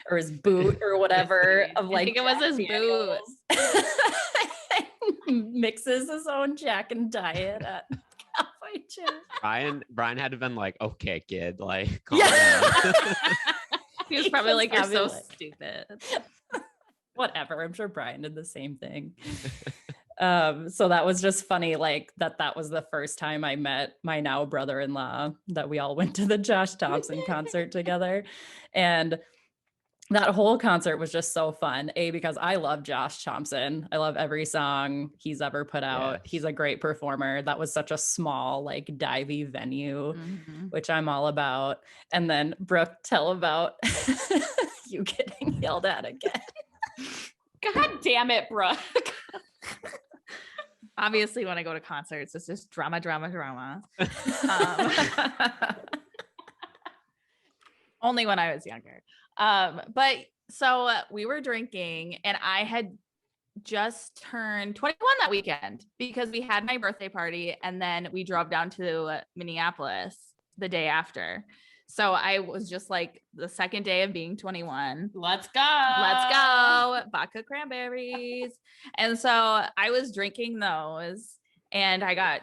or his boot or whatever. Of like, I think it was his boot. Mixes his own Jack and Diet at Cowboy Jack. Brian had to have been like, okay, kid, like, calm down. He was probably like, you're so stupid. Whatever. I'm sure Brian did the same thing. So that was just funny, like that was the first time I met my now brother-in-law, that we all went to the Josh Thompson concert together. And that whole concert was just so fun. Because I love Josh Thompson. I love every song he's ever put out. Yes. He's a great performer. That was such a small, like, divey venue, which I'm all about. And then Brooke, tell about you getting yelled at again. God damn it, Brooke. Obviously, when I go to concerts, it's just drama. Only when I was younger. But so we were drinking, and I had just turned 21 that weekend because we had my birthday party, and then we drove down to Minneapolis the day after. So I was just like, the second day of being 21. Let's go. Vodka cranberries. And so I was drinking those, and I got,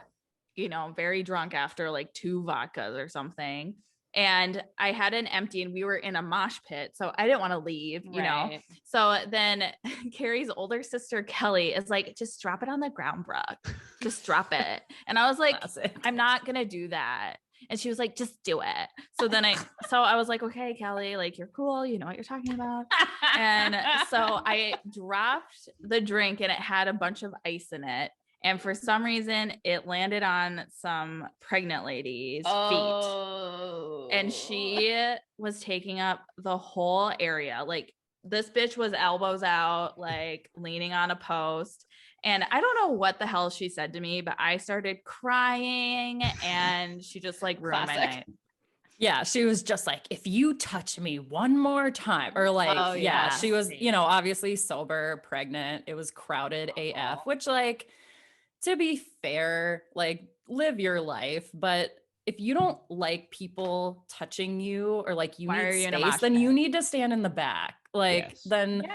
very drunk after like 2 vodkas or something. And I had an empty, and we were in a mosh pit. So I didn't want to leave, you know? So then Carrie's older sister, Kelly, is like, just drop it on the ground, Brooke. Just drop it. And I was like, classic. I'm not going to do that. And she was like, just do it. So then I was like, okay, Kelly, like, you're cool. You know what you're talking about. And so I dropped the drink, and it had a bunch of ice in it. And for some reason, it landed on some pregnant lady's feet. And she was taking up the whole area. Like, this bitch was elbows out, like leaning on a post. And I don't know what the hell she said to me, but I started crying, and she just like ruined my night. Yeah, she was just like, if you touch me one more time, or like, she was, obviously sober, pregnant. It was crowded AF, which, like, to be fair, like, live your life. But if you don't like people touching you, or like you need space, then you need to stand in the back. Like, then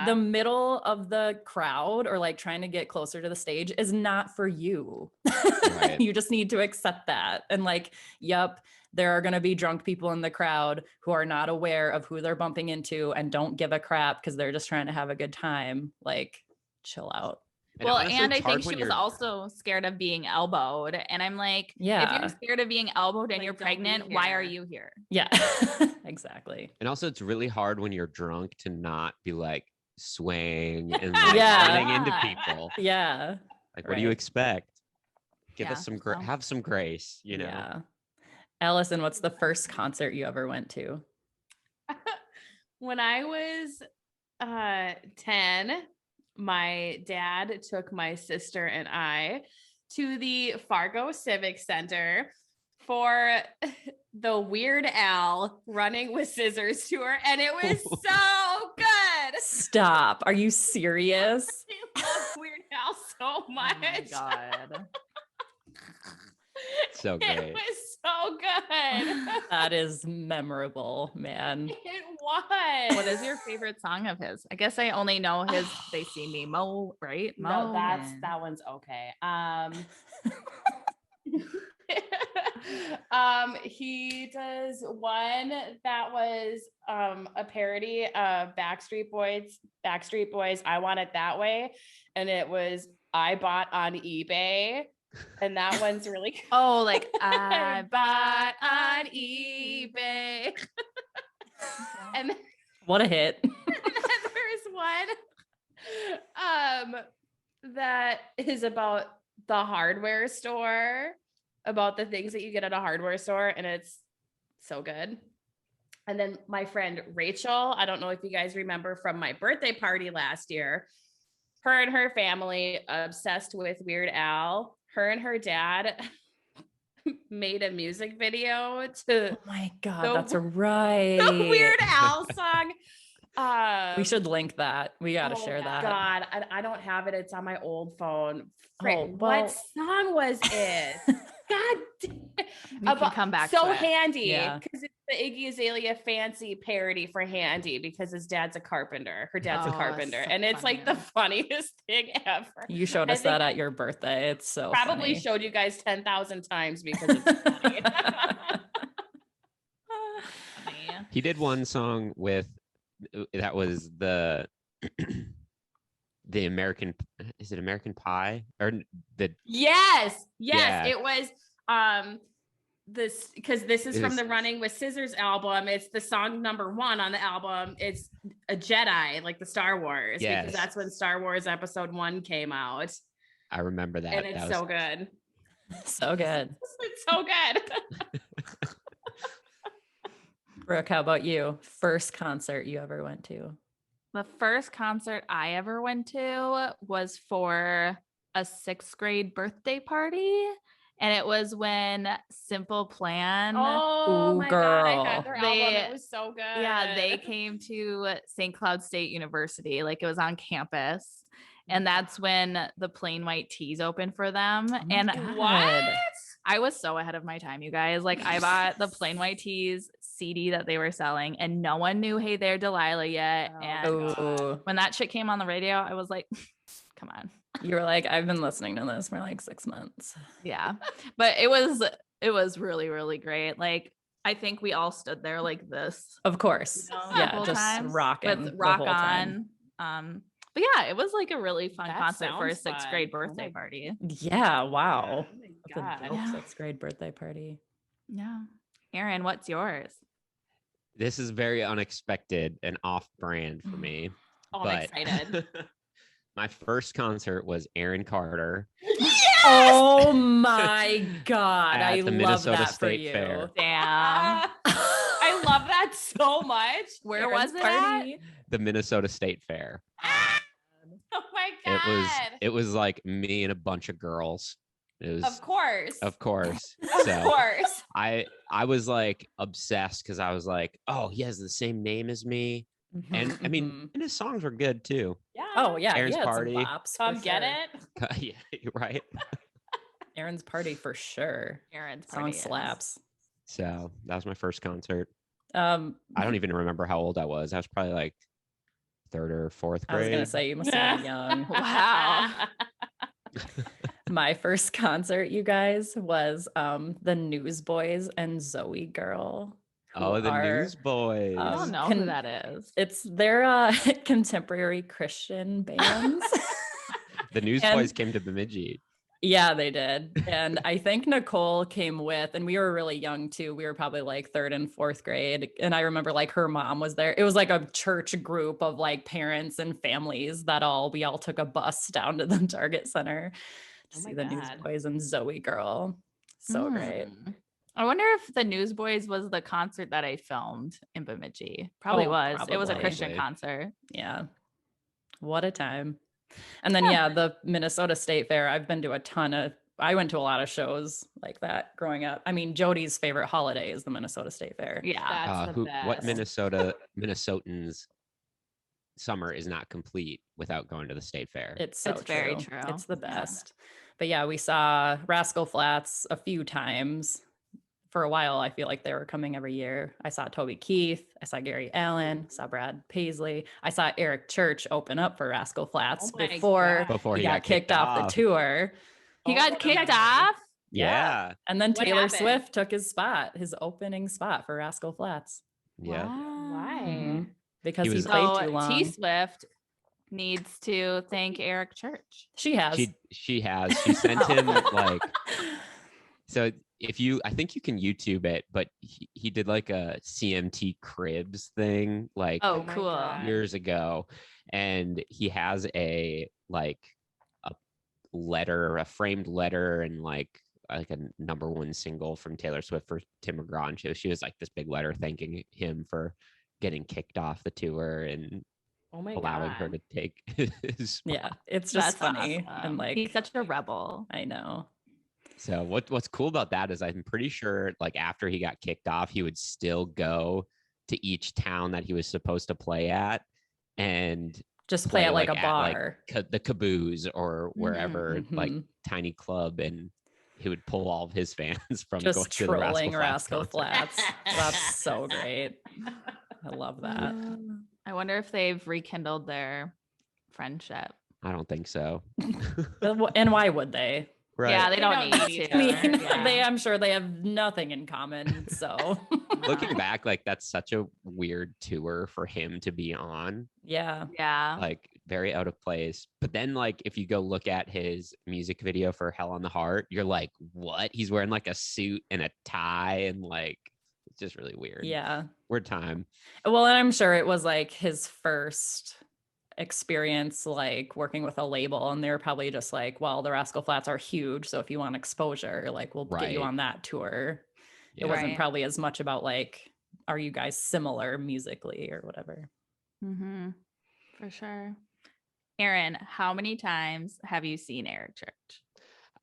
the middle of the crowd, or like trying to get closer to the stage, is not for you. Right. You just need to accept that. And like, there are going to be drunk people in the crowd who are not aware of who they're bumping into and don't give a crap because they're just trying to have a good time. Like, chill out. Well, and I think she was also scared of being elbowed. And I'm like, if you're scared of being elbowed and you're pregnant, why are you here? Yeah, exactly. And also, it's really hard when you're drunk to not be like swaying and like running into people. Yeah. Like, what do you expect? Give us some, have some grace, you know? Yeah. Allison, what's the first concert you ever went to? When I was 10, my dad took my sister and I to the Fargo Civic Center for the Weird Al Running with Scissors tour, and it was so good. Stop. Are you serious? I love Weird Al so much. Oh my God. So great. It was so good. That is memorable, man. It was. What is your favorite song of his? I guess I only know his They See Me Mo, right? No, that one's okay. He does one that was a parody of Backstreet Boys, I Want It That Way, and it was I Bought on eBay. And that one's really good. Oh, like I bought on eBay. And what a hit. And then there's one that is about the hardware store, about the things that you get at a hardware store, and it's so good. And then my friend Rachel, I don't know if you guys remember from my birthday party last year, her and her family obsessed with Weird Al. Her and her dad made a music video to oh my God, that's right. The Weird Al song. We should link that. We got to share that. God, I don't have it. It's on my old phone. What song was it? God damn. Can come back so handy because it's the Iggy Azalea Fancy parody for Handy because his dad's a carpenter. Her dad's a carpenter, so and it's funny. Like the funniest thing ever. You showed us that at your birthday. It's so probably funny. Showed you guys 10,000 times because it's funny. He did one song with that was the the American, is it American Pie or the? Yes, Yeah. it was this, because this is from the Running with Scissors album. It's the song number 1 on the album. It's a Jedi, like the Star Wars, because that's when Star Wars Episode 1 came out. I remember that. And it's so good. So good. It's so good. Brooke, how about you? First concert you ever went to? The first concert I ever went to was for a 6th grade birthday party. And it was when Simple Plan. Oh, my God. I had their album. It was so good. Yeah, they came to St. Cloud State University. Like, it was on campus. And that's when the Plain White Tees opened for them. And what? I was so ahead of my time, you guys. Like, I bought the Plain White Tees CD that they were selling, and no one knew Hey There Delilah yet. And when that shit came on the radio, I was like, come on. You were like, I've been listening to this for like 6 months. Yeah. But it was really, really great. Like, I think we all stood there like this. Of course. You know, yeah, just rocking. With Rock On. But yeah, it was like a really fun concert for a 6th grade birthday party. Yeah, wow. Oh my God. 6th grade birthday party. Yeah. Aaron, what's yours? This is very unexpected and off-brand for me. Oh, I'm excited. My first concert was Aaron Carter. Yes! Oh my God. I the love Minnesota that State for you. Fair. Damn. I love that so much. Where Aaron's was it party? at? The Minnesota State Fair. Oh my God. It was like me and a bunch of girls. It was Of course. Of course. Of course. I was like obsessed because I was like, oh, he has the same name as me. And I mean, and his songs were good too. Yeah. Oh yeah. Aaron's Party. Come get it. Yeah, right. Aaron's Party for sure. Aaron's Party song slaps. So that was my first concert. I don't even remember how old I was. I was probably like 3rd or 4th grade. I was gonna say you must have been young. Wow. My first concert, you guys, was the Newsboys and Zoe Girl. Oh, the Newsboys. I don't know who that is. It's their contemporary Christian bands. The Newsboys came to Bemidji. Yeah, they did. And I think Nicole came with, and we were really young too. We were probably like 3rd and 4th grade. And I remember like her mom was there. It was like a church group of like parents and families that we all took a bus down to the Target Center to see the Newsboys and Zoe Girl. So great. I wonder if the Newsboys was the concert that I filmed in Bemidji. Probably was. Probably. It was a Christian concert. Yeah. What a time. And then, the Minnesota State Fair. I've been to I went to a lot of shows like that growing up. I mean, Jody's favorite holiday is the Minnesota State Fair. Yeah. That's the best. What Minnesotans summer is not complete without going to the State Fair. It's very true. It's the best. But yeah, we saw Rascal Flatts a few times. For a while, I feel like they were coming every year. I saw Toby Keith. I saw Gary Allen. Saw Brad Paisley. I saw Eric Church open up for Rascal Flatts before he got kicked off the tour. He got kicked off? Yeah. And then Taylor Swift took his opening spot for Rascal Flatts. Yeah. Wow. Why? Mm-hmm. Because he played too long. T Swift needs to thank Eric Church. She has. She has. She sent him like. So I think you can YouTube it, but he did like a CMT Cribs thing like cool years ago, and he has a framed letter, and like a #1 single from Taylor Swift for Tim McGraw. And she was like this big letter thanking him for getting kicked off the tour and allowing her to take his spot. Yeah, it's just funny. Awesome. And like he's such a rebel. I know. So what's cool about that is I'm pretty sure like after he got kicked off, he would still go to each town that he was supposed to play at and just play at like a bar, the Caboose or wherever, like tiny club, and he would pull all of his fans from just going to trolling the Rascal Flatts. That's so great. I love that. I wonder if they've rekindled their friendship. I don't think so. And why would they? Right. Yeah, they don't need each to. I mean, Yeah. I'm sure they have nothing in common. So Looking back, like that's such a weird tour for him to be on. yeah. Like very out of place. But then like if you go look at his music video for Hell on the Heart, you're like, what? He's wearing like a suit and a tie and like it's just really weird. Yeah. Weird time. Well, and I'm sure it was like his first experience like working with a label, and they were probably just like, well, the Rascal Flatts are huge, so if you want exposure, like we'll get you on that tour. Yeah. It wasn't probably as much about like, are you guys similar musically or whatever. Mm-hmm. For sure. Aaron, how many times have you seen Eric Church?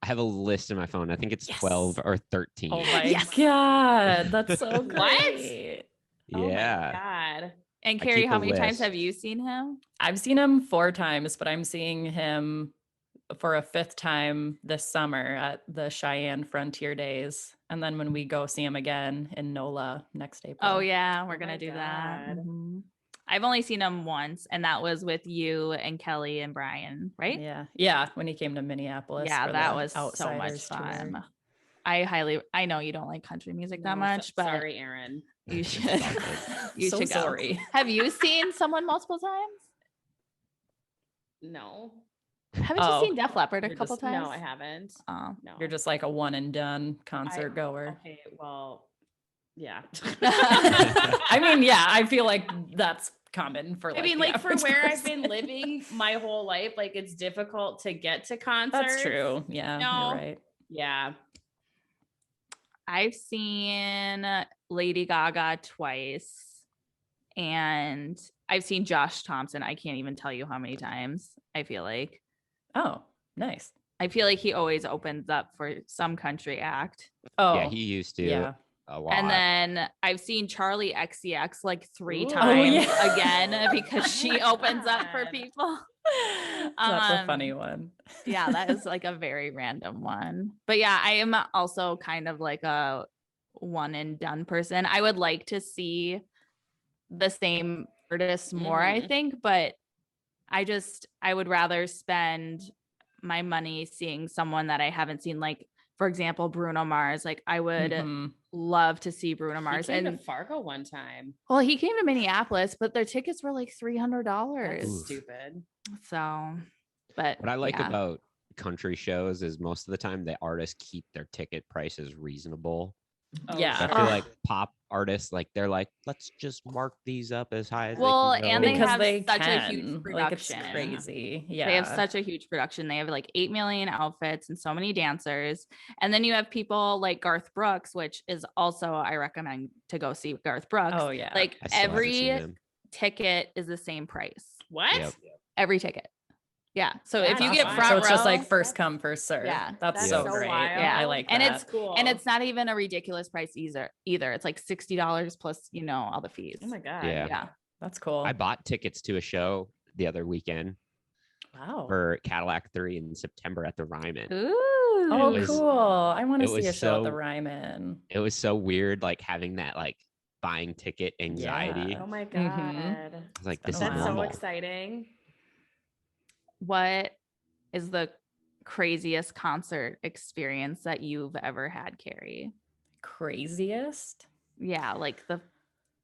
I have a list in my phone. I think it's 12 or 13. Oh my God, that's so What? great. Yeah. Oh my God. And I Carrie, keep how a many times list. have you seen him? I've seen him 4 times, but I'm seeing him for a 5th time this summer at the Cheyenne Frontier Days. And then when we go see him again in NOLA next April. Oh yeah, we're Oh gonna my do that. God. Mhm. I've only seen him once, and that was with you and Kelly and Brian, right? Yeah, when he came to Minneapolis. Yeah, for that the was so much Outsiders fun. tour. I know you don't like country music that much, but sorry, Aaron. you should. You So should go. sorry. Have you seen someone multiple times? No. Haven't you seen Def Leppard a couple times? No, I haven't. Oh, No. You're just like a one and done concert goer. Okay, well, yeah. I mean, yeah, I feel like that's common for like, I mean, the like for average where I've person. been living my whole life, like it's difficult to get to concerts. That's true. Yeah, No. you're right. Yeah. I've seen Lady Gaga twice, and I've seen Josh Thompson. I can't even tell you how many times. I feel like Oh, nice. I feel like he always opens up for some country act. Oh, Yeah, he used to. Yeah. A lot. And then I've seen Charlie XCX like 3 Ooh. times Oh, yeah. again because she Oh my opens up for God. people. That's a funny one. Yeah, that is like a very random one. But yeah, I am also kind of like a one and done person. I would like to see the same artists more, I think, but I would rather spend my money seeing someone that I haven't seen, like for example, Bruno Mars. Like I would love to see Bruno Mars. He came and to Fargo one time. well, he came to Minneapolis, but their tickets were like $300. That's stupid. So, but what I like about country shows is most of the time the artists keep their ticket prices reasonable. Oh, Yeah. I feel like pop artists, like they're like, let's just mark these up as high as well, they can and go. they Because have they such can. a huge production. Like it's crazy. Yeah. They have such a huge production. They have like 8 million outfits and so many dancers. And then you have people like Garth Brooks, which is also, I recommend to go see Garth Brooks. Oh yeah. Like I still haven't seen every him. ticket is the same price. What? Yep. Every ticket. Yeah. So if That's you get awesome. front so it's row, just like first come, first serve. Yeah. That's That's so so great. wild. Yeah. I like and that. it's cool. And it's not even a ridiculous price either. It's like $60 plus, all the fees. Oh my God. Yeah. Yeah. That's cool. I bought tickets to a show the other weekend Wow. for Cadillac 3 in September at the Ryman. Ooh. Oh, It was- cool. I want to it see a was show at the so- Ryman. It was so weird, like having that like buying ticket anxiety. Yeah. Oh my Mhm. God. I was like, been this a is That's so normal. exciting. What is the craziest concert experience that you've ever had, Carrie? Craziest? Yeah, like the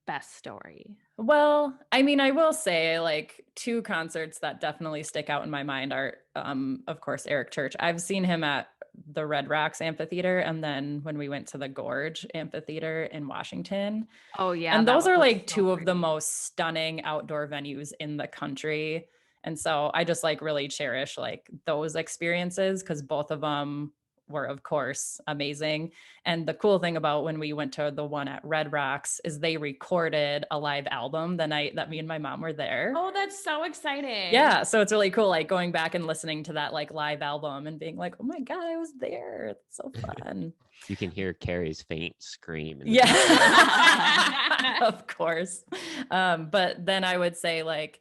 best story. Well, I mean, I will say like 2 concerts that definitely stick out in my mind are, of course, Eric Church. I've seen him at the Red Rocks Amphitheater, and then when we went to the Gorge Amphitheater in Washington. Oh yeah. And that those are was like so 2 of the pretty. most stunning outdoor venues in the country. And so I just like really cherish like those experiences because both of them were of course amazing. And the cool thing about when we went to the one at Red Rocks is they recorded a live album the night that me and my mom were there. Oh, that's so exciting. Yeah, so it's really cool like going back and listening to that like live album and being like, oh my God, I was there. It's so fun. You can hear Carrie's faint scream. in the Yeah. Of course. But then I would say like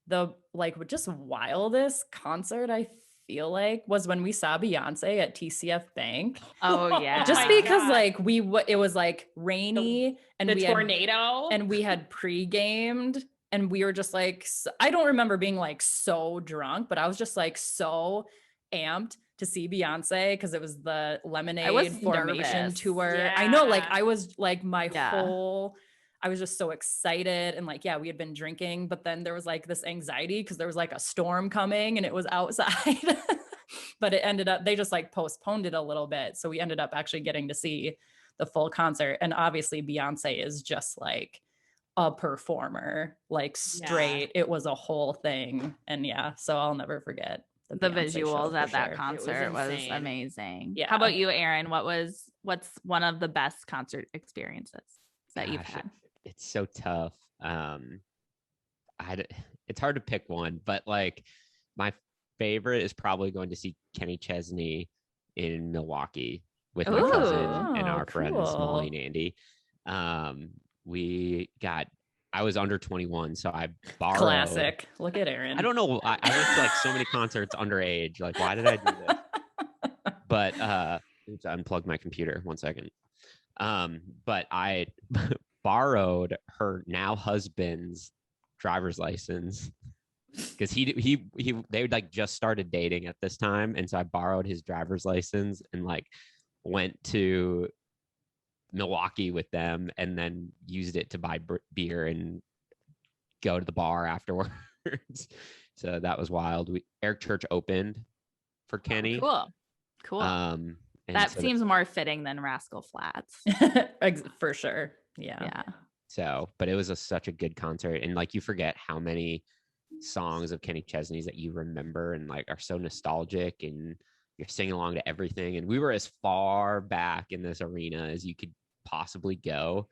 the like just wildest concert I feel like was when we saw Beyonce at TCF Bank. Oh yeah. Just my because God. like it was like rainy and The we tornado. and we had pre-gamed and we were just like I don't remember being like so drunk, but I was just like so amped to see Beyonce because it was the Lemonade Formation nervous. tour. Yeah. I know, like I was like I was just so excited and like, yeah, we had been drinking, but then there was like this anxiety because there was like a storm coming and it was outside. But it ended up, they just like postponed it a little bit. So we ended up actually getting to see the full concert. And obviously Beyonce is just like a performer, like straight. It was a whole thing. And yeah, so I'll never forget the visuals at that concert was amazing. Yeah. How about you, Aaron? What's one of the best concert experiences that you've had? It's so tough. It's hard to pick one, but like my favorite is probably going to see Kenny Chesney in Milwaukee with my cousin and our friends Molly and Andy. I was under 21, so I borrowed. Classic. Look at Aaron. I don't know. I went to like so many concerts underage. Like, why did I do this? But oops, I unplugged my computer. 1 second. But I borrowed her now husband's driver's license because they like just started dating at this time, and so I borrowed his driver's license and like went to Milwaukee with them and then used it to buy beer and go to the bar afterwards. So that was wild. Eric Church opened for Kenny. Cool. That seems more fitting than Rascal Flatts. For sure. Yeah. So, but it was such a good concert, and like you forget how many songs of Kenny Chesney's that you remember and like are so nostalgic, and you're singing along to everything. And we were as far back in this arena as you could possibly go,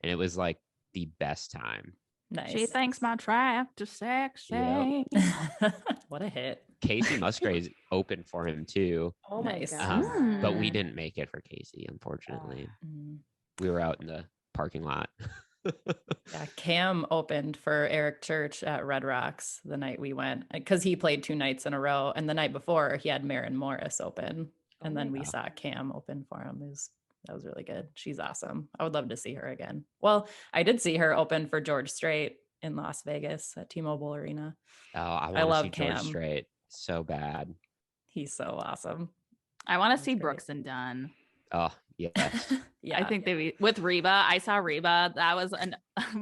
and it was like the best time. Nice. She thinks my trap too sexy. Yep. What a hit. Casey Musgraves opened for him too. Oh my God. But we didn't make it for Casey, unfortunately. We were out in the parking lot. Yeah, Cam opened for Eric Church at Red Rocks the night we went because he played 2 nights in a row, and the night before he had Maren Morris open, and then we saw Cam open for him. That was really good. She's awesome. I would love to see her again. Well, I did see her open for George Strait in Las Vegas at T-Mobile Arena. Oh, I love see Cam. George Strait so bad. He's so awesome. I want to see Brooks and Dunn. Oh, yeah. Yeah, I think with Reba. I saw Reba. That was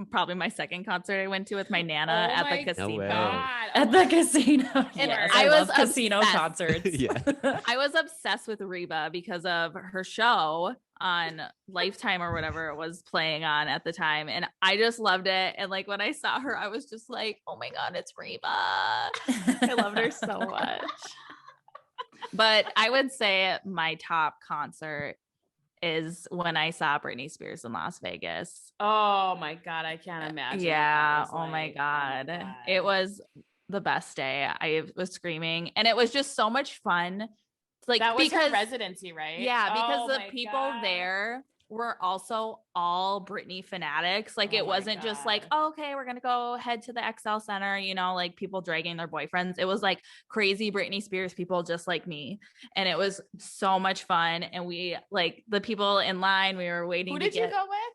probably my second concert I went to with my Nana at the casino. At the casino. And yes, I was casino concerts. Yeah. I was obsessed with Reba because of her show on Lifetime or whatever it was playing on at the time, and I just loved it. And like when I saw her, I was just like, oh my God, it's Reba. I loved her so much. But I would say my top concert is when I saw Britney Spears in Las Vegas. Oh my God, I can't imagine. Yeah. My God. It was the best day. I was screaming, and it was just so much fun. Like that was her residency, right? Yeah, because the people there were also all Britney fanatics. Like it wasn't just like, oh, okay, we're gonna go head to the XL Center, like people dragging their boyfriends. It was like crazy Britney Spears people just like me, and it was so much fun. And we like the people in line. We were waiting. Who did you go with?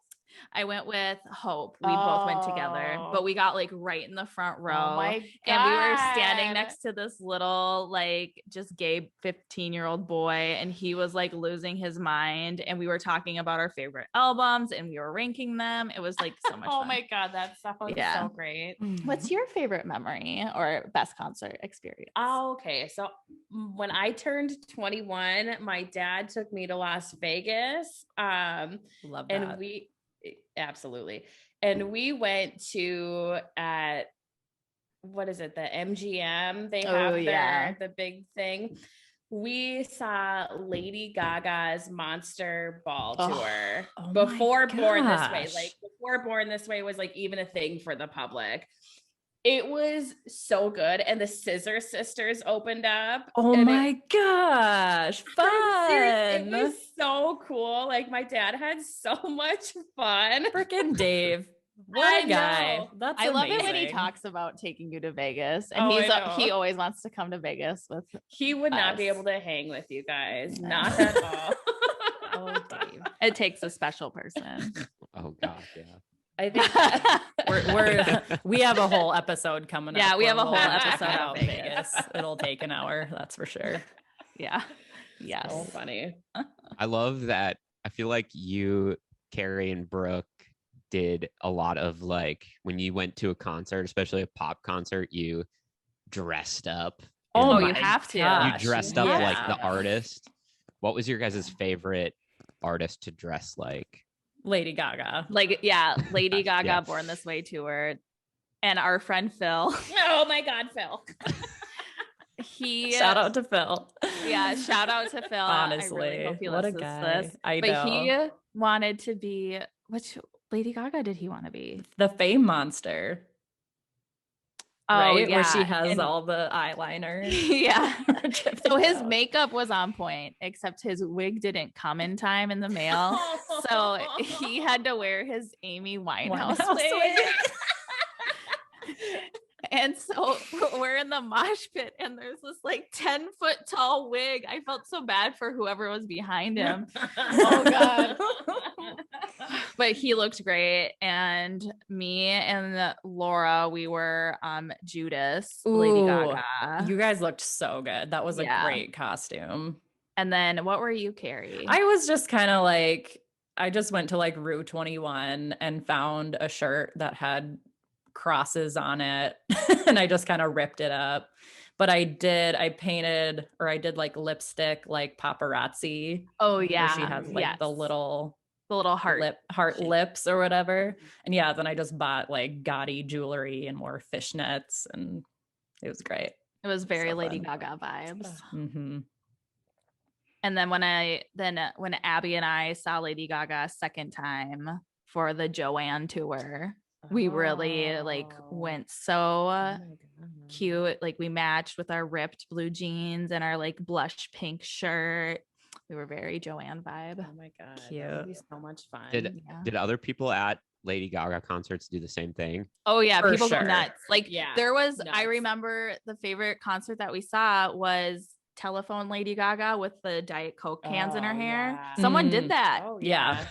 I went with Hope. We both went together, but we got like right in the front row. Oh my God. And we were standing next to this little like just gay 15-year-old boy, and he was like losing his mind, and we were talking about our favorite albums and we were ranking them. It was like so much fun. My God, that stuff was so great. What's your favorite memory or best concert experience? Oh, okay. So when I turned 21, my dad took me to Las Vegas. Love that. And absolutely. And we went to what is it? The MGM. They have the big thing. We saw Lady Gaga's Monster Ball tour before Born This Way. Like before Born This Way was like even a thing for the public. It was so good. And the Scissor Sisters opened up. Oh my gosh. Fun. It was so cool. Like my dad had so much fun. Freaking Dave. What a guy. That's I love it when he amazing. talks about taking you to Vegas. And he always wants to come to Vegas with He would not be able to hang with you guys. Not at all. Oh, Dave. It takes a special person. Oh gosh, yeah. I think we have a whole episode coming up. Yeah, we have a whole episode about Vegas. It'll take an hour, that's for sure. Yeah. Yes. So funny. I love that. I feel like you, Carrie, and Brooke did a lot of like when you went to a concert, especially a pop concert, you dressed up. Oh, you have to. You dressed up like the artist. What was your guys' favorite artist to dress like? Lady Gaga. Like, yeah, Lady Gaga Born This Way tour. And our friend Phil. Oh my God, Phil. Shout out to Phil. Yeah, shout out to Phil. Honestly, I really hope he what a listens guy. to this. I but know. He wanted to be, which Lady Gaga did he want to be? The Fame Monster. Oh, right? yeah. Where she has all the eyeliner. Yeah. So his makeup was on point, except his wig didn't come in time in the mail. So he had to wear his Amy Winehouse wig. And so we're in the mosh pit and there's this like 10-foot tall wig. I felt so bad for whoever was behind him. Oh God. But he looked great. And me and Laura, we were Judas. Ooh, Lady Gaga. You guys looked so good. That was a great costume. And then what were you, Carrie? I was just kind of like, I just went to like Rue 21 and found a shirt that had crosses on it and I just kind of ripped it up. But I did like lipstick like paparazzi. Oh yeah. Where she has like the little heart lips or whatever. And yeah, then I just bought like gaudy jewelry and wore fishnets and it was great. It was very Lady Gaga vibes. Mm-hmm. And then when Abby and I saw Lady Gaga a second time for the Joanne tour, we really like went so cute. Like we matched with our ripped blue jeans and our like blush pink shirt. We were very Joanne vibe. Oh my God. Cute. That would be so much fun. Did other people at Lady Gaga concerts do the same thing? Oh yeah. For people sure. go nuts. Like there was, nuts. I remember the favorite concert that we saw was Telephone Lady Gaga with the Diet Coke cans in her hair. Yeah. Someone did that. Oh Yeah.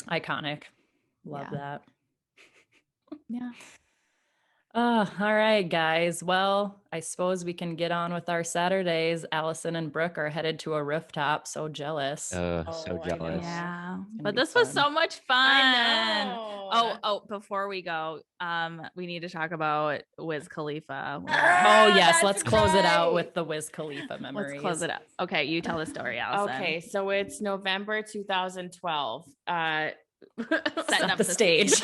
Iconic. Love that. Yeah. All right, guys. Well, I suppose we can get on with our Saturdays. Allison and Brooke are headed to a rooftop. So jealous. So jealous. Yeah. But this was so much fun. I know. Oh, before we go, we need to talk about Wiz Khalifa. Oh yes, let's close it out with the Wiz Khalifa memories. Let's close it up. Okay, you tell the story, Allison. Okay, so it's November 2012. Setting up the stage.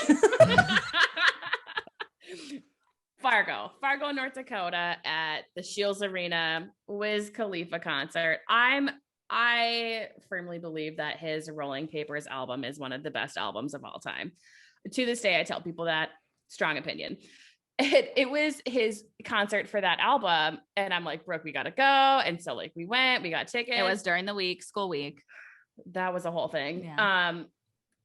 Fargo, North Dakota at the Shields Arena, Wiz Khalifa concert. I firmly believe that his Rolling Papers album is one of the best albums of all time. To this day, I tell people that. Strong opinion. It was his concert for that album. And I'm like, Brooke, we got to go. And so like we went, we got tickets. It was during the week, school week. That was a whole thing. Yeah.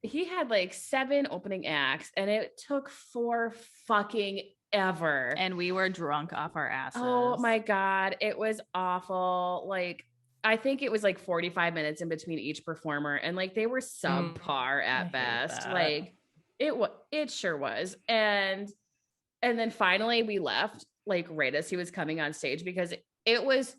He had like 7 opening acts and it took 4 fucking ever. And we were drunk off our asses. Oh my God. It was awful. Like, I think it was like 45 minutes in between each performer. And like, they were subpar at best. Like it sure was. And then finally we left like right as he was coming on stage because it was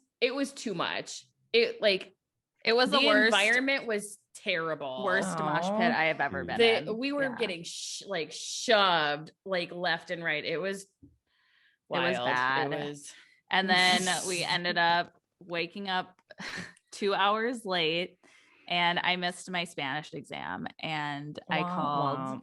too much. It was the worst. Environment was terrible. Worst mosh pit I have ever been in. We were getting shoved like left and right. It was wild. It was bad. And then we ended up waking up 2 hours late and I missed my Spanish exam and I called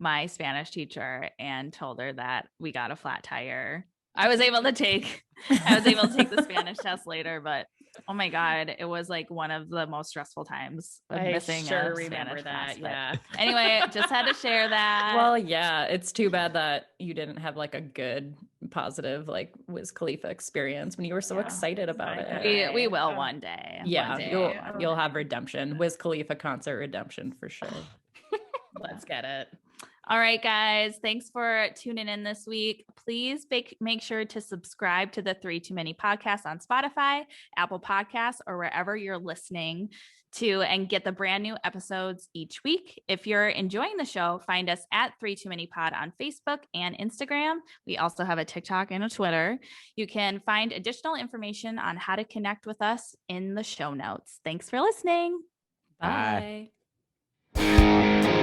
my Spanish teacher and told her that we got a flat tire. I was able to take the Spanish test later, but oh my God, it was like one of the most stressful times of missing a Spanish class. Yeah. Anyway, just had to share that. Well, yeah, it's too bad that you didn't have like a good, positive like Wiz Khalifa experience when you were so excited about it. We will one day. Yeah, one day. You'll have redemption. Wiz Khalifa concert redemption for sure. Let's get it. All right, guys. Thanks for tuning in this week. Please make sure to subscribe to the 3 Too Many podcast on Spotify, Apple Podcasts, or wherever you're listening to, and get the brand new episodes each week. If you're enjoying the show, find us at 3 Too Many Pod on Facebook and Instagram. We also have a TikTok and a Twitter. You can find additional information on how to connect with us in the show notes. Thanks for listening. Bye. Bye.